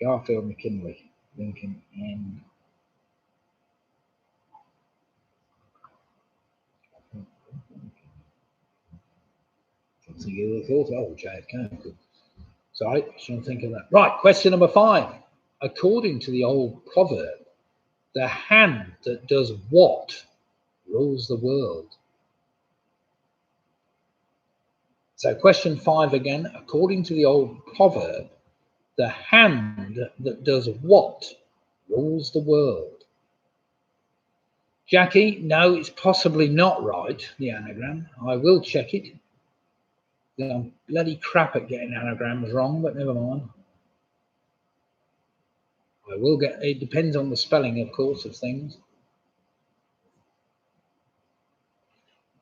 Garfield McKinley, Lincoln, and I think you would have thought, oh, JFK. Sorry, I shouldn't think of that. Right, question number 5. According to the old proverb, the hand that does what rules the world? So question 5 again. According to the old proverb, the hand that does what rules the world? Jackie, no, it's possibly not right, the anagram. I will check it. I'm bloody crap at getting anagrams wrong, but never mind. I will get, it depends on the spelling, of course, of things.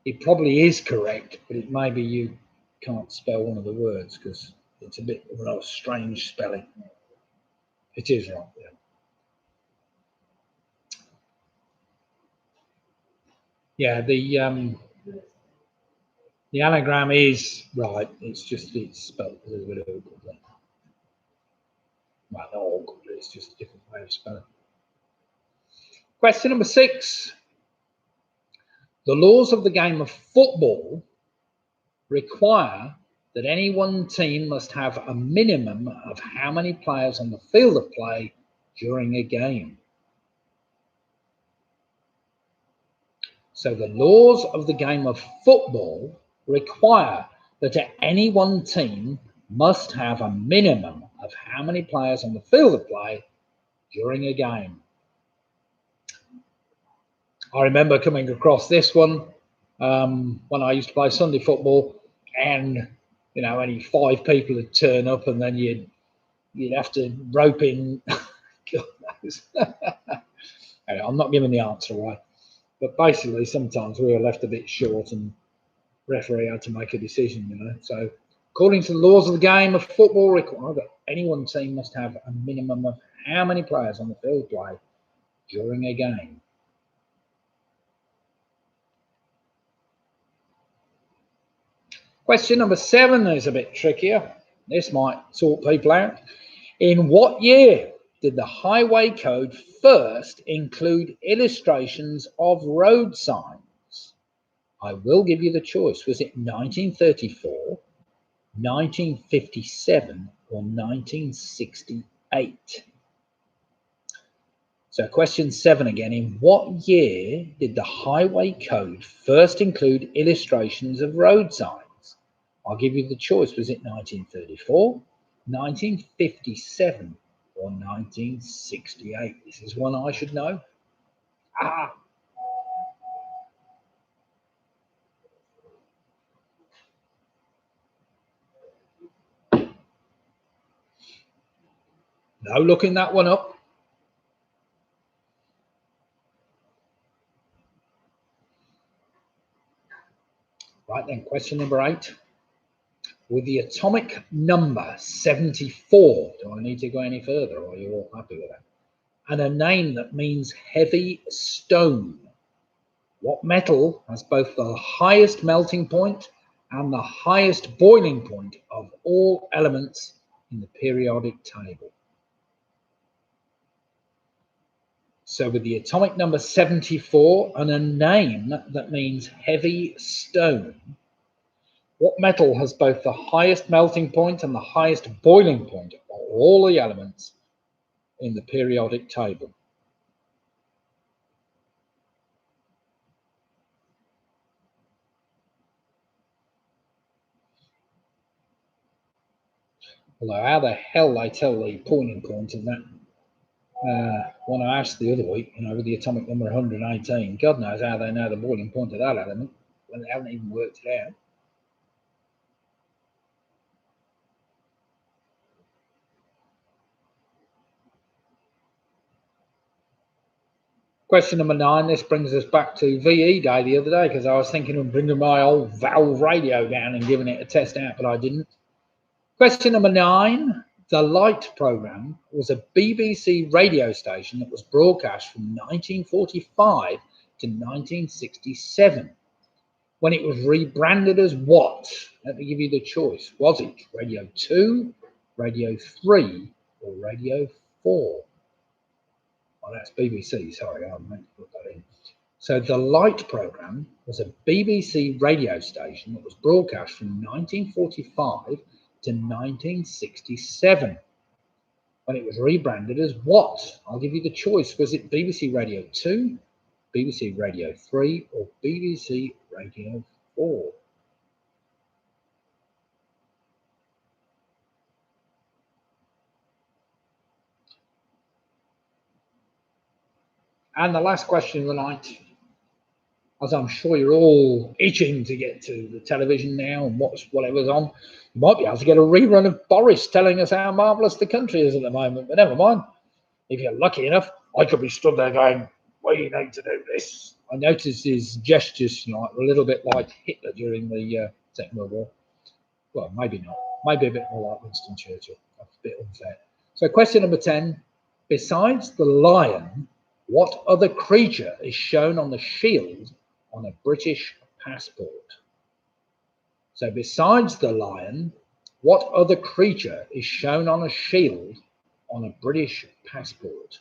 It probably is correct, but it may be you can't spell one of the words because it's a bit of a strange spelling. It is right, yeah. Yeah, the anagram is right. It's just it's spelled a little bit awkwardly. Well, not awkwardly. It's just a different way of spelling. Question number 6. The laws of the game of football require that any one team must have a minimum of how many players on the field of play during a game. So the laws of the game of football require that any one team must have a minimum of how many players on the field of play during a game. I remember coming across this one when I used to play Sunday football, and you know, only 5 people would turn up, and then you'd have to rope in. God knows. Anyway, I'm not giving the answer away, but basically sometimes we were left a bit short, and referee had to make a decision. You know, so according to the laws of the game of football, require that any one team must have a minimum of how many players on the field play during a game. Question number 7 is a bit trickier. This might sort people out. In what year did the Highway Code first include illustrations of road signs? I will give you the choice. Was it 1934, 1957, or 1968? So question 7 again. In what year did the Highway Code first include illustrations of road signs? I'll give you the choice. Was it 1934, 1957, or 1968? This is one I should know. No looking that one up. Right then, question number 8. With the atomic number 74, do I need to go any further, or are you all happy with that? And a name that means heavy stone. What metal has both the highest melting point and the highest boiling point of all elements in the periodic table? So with the atomic number 74 and a name that means heavy stone, what metal has both the highest melting point and the highest boiling point of all the elements in the periodic table? Although how the hell they tell the boiling point of that one I asked the other week, you know, with the atomic number 118, God knows how they know the boiling point of that element when they haven't even worked it out. Question number 9. This brings us back to VE Day the other day, because I was thinking of bringing my old Valve radio down and giving it a test out, but I didn't. Question number 9. The Light programme was a BBC radio station that was broadcast from 1945 to 1967, when it was rebranded as what? Let me give you the choice. Was it Radio 2, Radio 3, or Radio 4? Oh, that's BBC, sorry, I meant to put that in. So the Light programme was a BBC radio station that was broadcast from 1945 to 1967, when it was rebranded as what? I'll give you the choice. Was it BBC Radio 2, BBC Radio 3, or BBC Radio 4? And the last question of the night, as I'm sure you're all itching to get to the television now and watch whatever's on, you might be able to get a rerun of Boris telling us how marvellous the country is at the moment, but never mind. If you're lucky enough, I could be stood there going, "Well, you need to do this." I noticed his gestures tonight were a little bit like Hitler during the Second World War. Well, maybe not. Maybe a bit more like Winston Churchill. That's a bit unfair. So question number 10. Besides the lion, what other creature is shown on the shield on a British passport? So besides the lion, what other creature is shown on a shield on a British passport?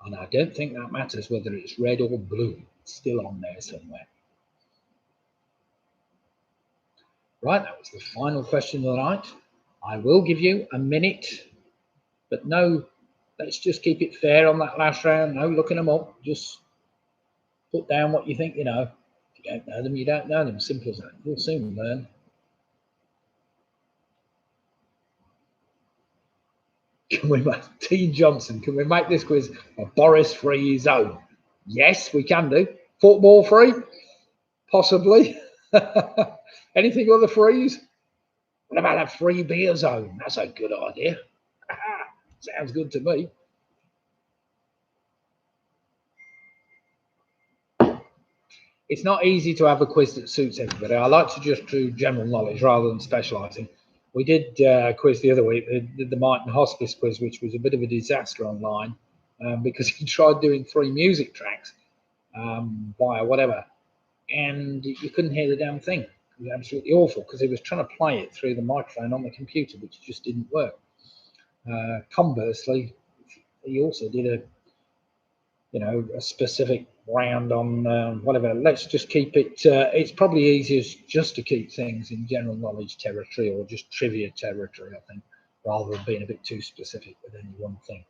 And I don't think that matters whether it's red or blue. It's still on there somewhere. Right, that was the final question of the night. I will give you a minute, but no, let's just keep it fair on that last round. No looking them up. Just put down what you think you know. If you don't know them, you don't know them. Simple as that. You'll soon learn. Can we make T. Johnson? Can we make this quiz a Boris-free zone? Yes, we can do. Football free? Possibly. Anything other frees? What about a free beer zone? That's a good idea. Sounds good to me. It's not easy to have a quiz that suits everybody. I like to just do general knowledge rather than specialising. We did a quiz the other week, the Mite and Hospice quiz, which was a bit of a disaster online because he tried doing 3 music tracks via whatever, and you couldn't hear the damn thing. It was absolutely awful because he was trying to play it through the microphone on the computer, which just didn't work. Conversely, he also did a specific round on whatever. Let's just keep it. It's probably easiest just to keep things in general knowledge territory or just trivia territory, I think, rather than being a bit too specific with any one thing.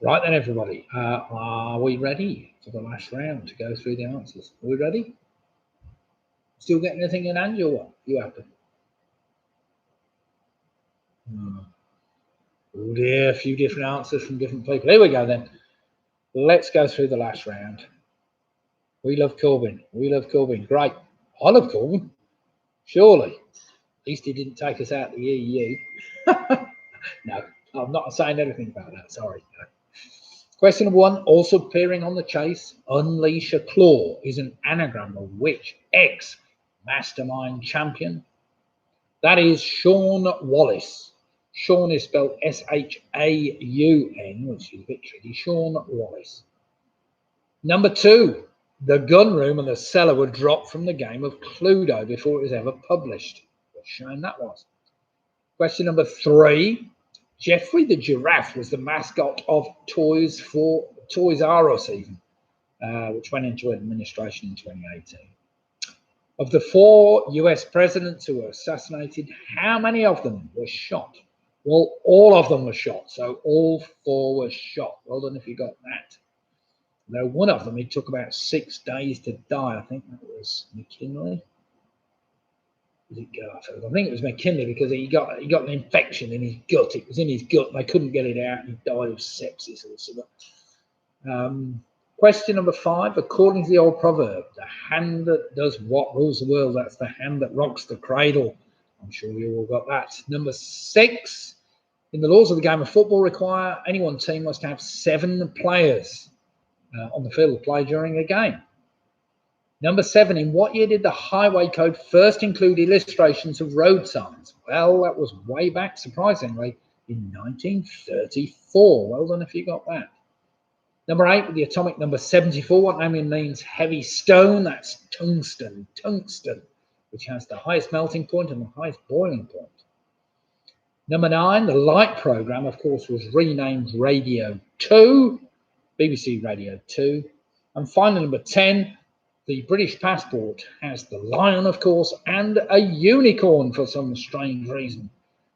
Right then, everybody, are we ready for the last round to go through the answers? Are we ready? Still getting anything in hand, or what? You happen? Oh dear, a few different answers from different people. Here we go then. Let's go through the last round. We love Corbyn. We love Corbyn. Great. I love Corbyn. Surely. At least he didn't take us out the EU. No, I'm not saying anything about that. Sorry. No. Question number 1. Also appearing on the chase, Unleash a Claw is an anagram of which ex-mastermind champion? That is Sean Wallace. Sean is spelled S-H-A-U-N, which is a bit tricky. Sean Wallace. Number 2. The gun room and the cellar were dropped from the game of Cluedo before it was ever published. What shame that was. Question number 3. Geoffrey the giraffe was the mascot of Toys R Us even, which went into administration in 2018. Of the 4 US presidents who were assassinated, how many of them were shot? Well, all of them were shot, so all 4 were shot. Well done if you got that. Though one of them, it took about 6 days to die. I think that was McKinley. Was it Garfield? I think it was McKinley because he got an infection in his gut. It was in his gut. They couldn't get it out. And he died of sepsis or something. Question number 5. According to the old proverb, the hand that does what rules the world. That's the hand that rocks the cradle. I'm sure you all got that. Number 6. In the laws of the game of football require any one team must have 7 players on the field of play during a game. Number 7, in what year did the Highway Code first include illustrations of road signs? Well, that was way back, surprisingly, in 1934. Well done if you got that. Number 8, with the atomic number 74, what name means heavy stone? That's tungsten, which has the highest melting point and the highest boiling point. Number 9, the light programme, of course, was renamed Radio 2, BBC Radio 2. And finally, number 10, the British passport has the lion, of course, and a unicorn for some strange reason.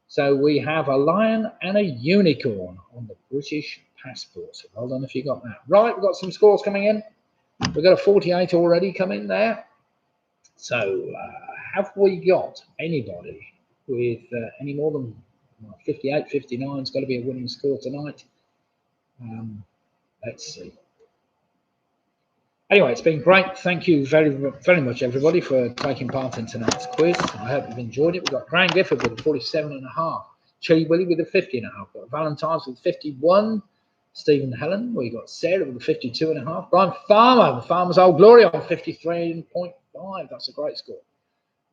So we have a lion and a unicorn on the British passport. So well done if you got that. Right, we've got some scores coming in. We've got a 48 already coming there. So have we got anybody with any more than 58, 59? It's got to be a winning score tonight. Let's see. Anyway, it's been great. Thank you very, very much, everybody, for taking part in tonight's quiz. I hope you've enjoyed it. We've got Graham Gifford with a 47.5. Chile Willie with a 50.5. Got Valentine's with 51. Stephen Helen. We got Sarah with a 52.5. Brian Farmer, the Farmer's Old Glory on 53.5. That's a great score.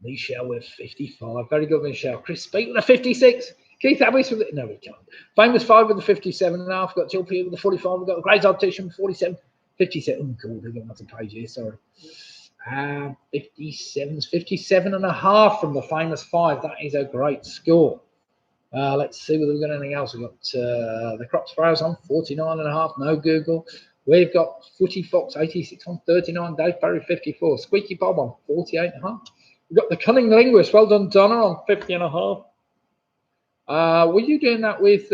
Michelle with 55. Very good, Michelle. Chris Speak with a 56. Keith Abbas with it. No, we can't. Famous 5 with a 57.5. Got Jill P with a 45. We've got a great optician with 47. 57. Oh, cool. They've got another page here. Sorry. 57.5 from the famous 5. That is a great score. Let's see whether we've got anything else. We've got the Crop Sparrows on 49.5. No Google. We've got Footy Fox 86 on 39. Dave Perry 54. Squeaky Bob on 48.5. We've got the Cunning Linguist. Well done, Donna, on 50.5. Were you doing that with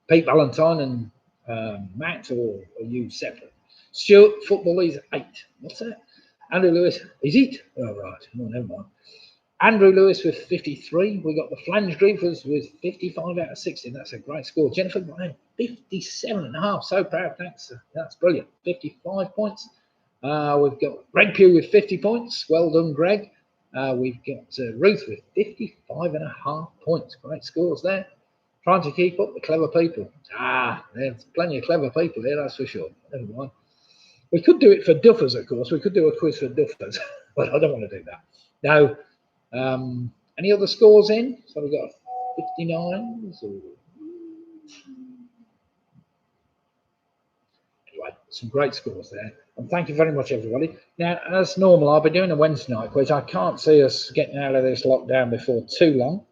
Pete Valentine and Matt, or are you separate? Stuart Football is 8. What's that? Andrew Lewis is it? Oh, right. Oh, never mind. Andrew Lewis with 53. We got the Flange Griefers with 55 out of 60. That's a great score. Jennifer Graham, 57.5. So proud. Thanks. That's brilliant. 55 points. We've got Greg Pugh with 50 points. Well done, Greg. We've got Ruth with 55.5 points. Great scores there. Trying to keep up the clever people. There's plenty of clever people here, that's for sure. Never mind. We could do it for duffers, of course. We could do a quiz for duffers, but I don't want to do that. No. Any other scores in? So we've got 59s. Anyway, some great scores there. And thank you very much, everybody. Now, as normal, I'll be doing a Wednesday night quiz. I can't see us getting out of this lockdown before too long.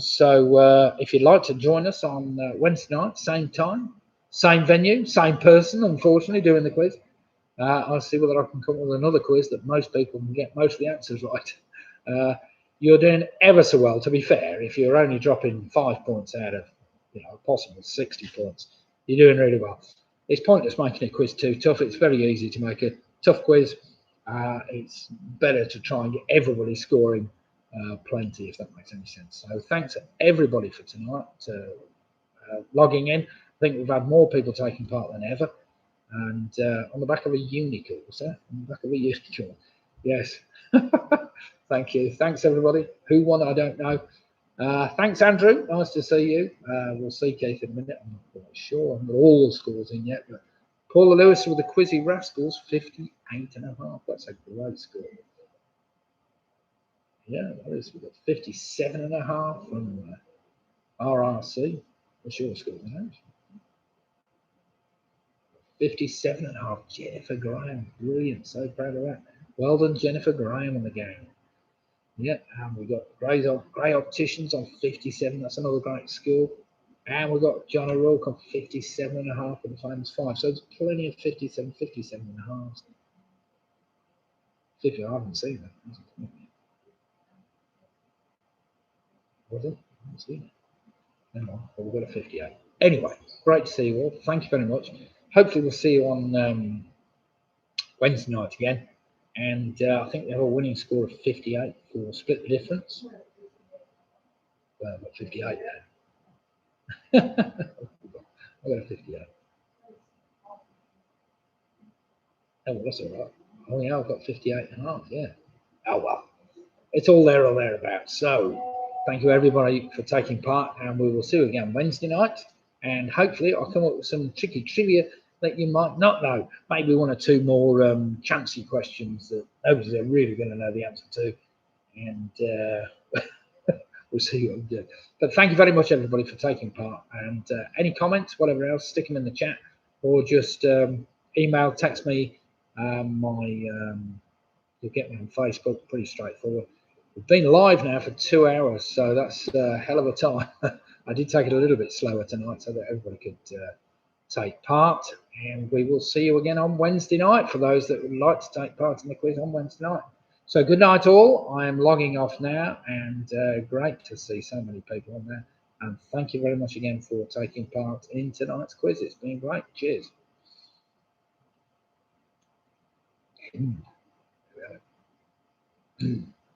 So if you'd like to join us on Wednesday night, same time, same venue, same person, unfortunately, doing the quiz, I'll see whether I can come up with another quiz that most people can get most of the answers right. You're doing ever so well, to be fair. If you're only dropping 5 points out of, possible 60 points, you're doing really well. It's pointless making a quiz too tough. It's very easy to make a tough quiz. It's better to try and get everybody scoring plenty, if that makes any sense. So thanks everybody for tonight logging in. I think we've had more people taking part than ever, and on the back of a unicorn, sir. On the back of a unicorn, yes. Thank you. Thanks everybody. Who won? I don't know. Thanks, Andrew. Nice to see you. We'll see Keith in a minute. I'm not quite sure. I haven't got all the scores in yet, but Paula Lewis with the Quizzy Rascals, 58.5. That's a great score. Yeah, that is. We've got 57.5 from RRC. What's your score, man? 57.5. Jennifer Graham. Brilliant. So proud of that. Well done, Jennifer Graham, on the game. Yeah, and we've got Grey Opticians on 57. That's another great score. And we've got John O'Rourke on 57.5 for the famous 5. So there's plenty of 57.5. 50, I haven't seen that. Was it? I haven't seen it. Never mind. Well, we've got a 58. Anyway, great to see you all. Thank you very much. Hopefully we'll see you on Wednesday night again. And I think we have a winning score of 58 for Split the Difference. Well, I've got 58 there. I've got a 58. Oh, well, that's all right. Oh, yeah, I've got 58.5, yeah. Oh, well. It's all there or thereabouts. So thank you, everybody, for taking part. And we will see you again Wednesday night. And hopefully I'll come up with some tricky trivia that you might not know. Maybe 1 or 2 more chancy questions that nobody's really going to know the answer to. And we'll see what we do. But thank you very much, everybody, for taking part. And any comments, whatever else, stick them in the chat, or just email, text me. You'll get me on Facebook. Pretty straightforward. We've been live now for 2 hours, so that's a hell of a time. I did take it a little bit slower tonight so that everybody could take part. And we will see you again on Wednesday night for those that would like to take part in the quiz on Wednesday night. So good night all. I am logging off now, and great to see so many people on there. And thank you very much again for taking part in tonight's quiz. It's been great. Cheers.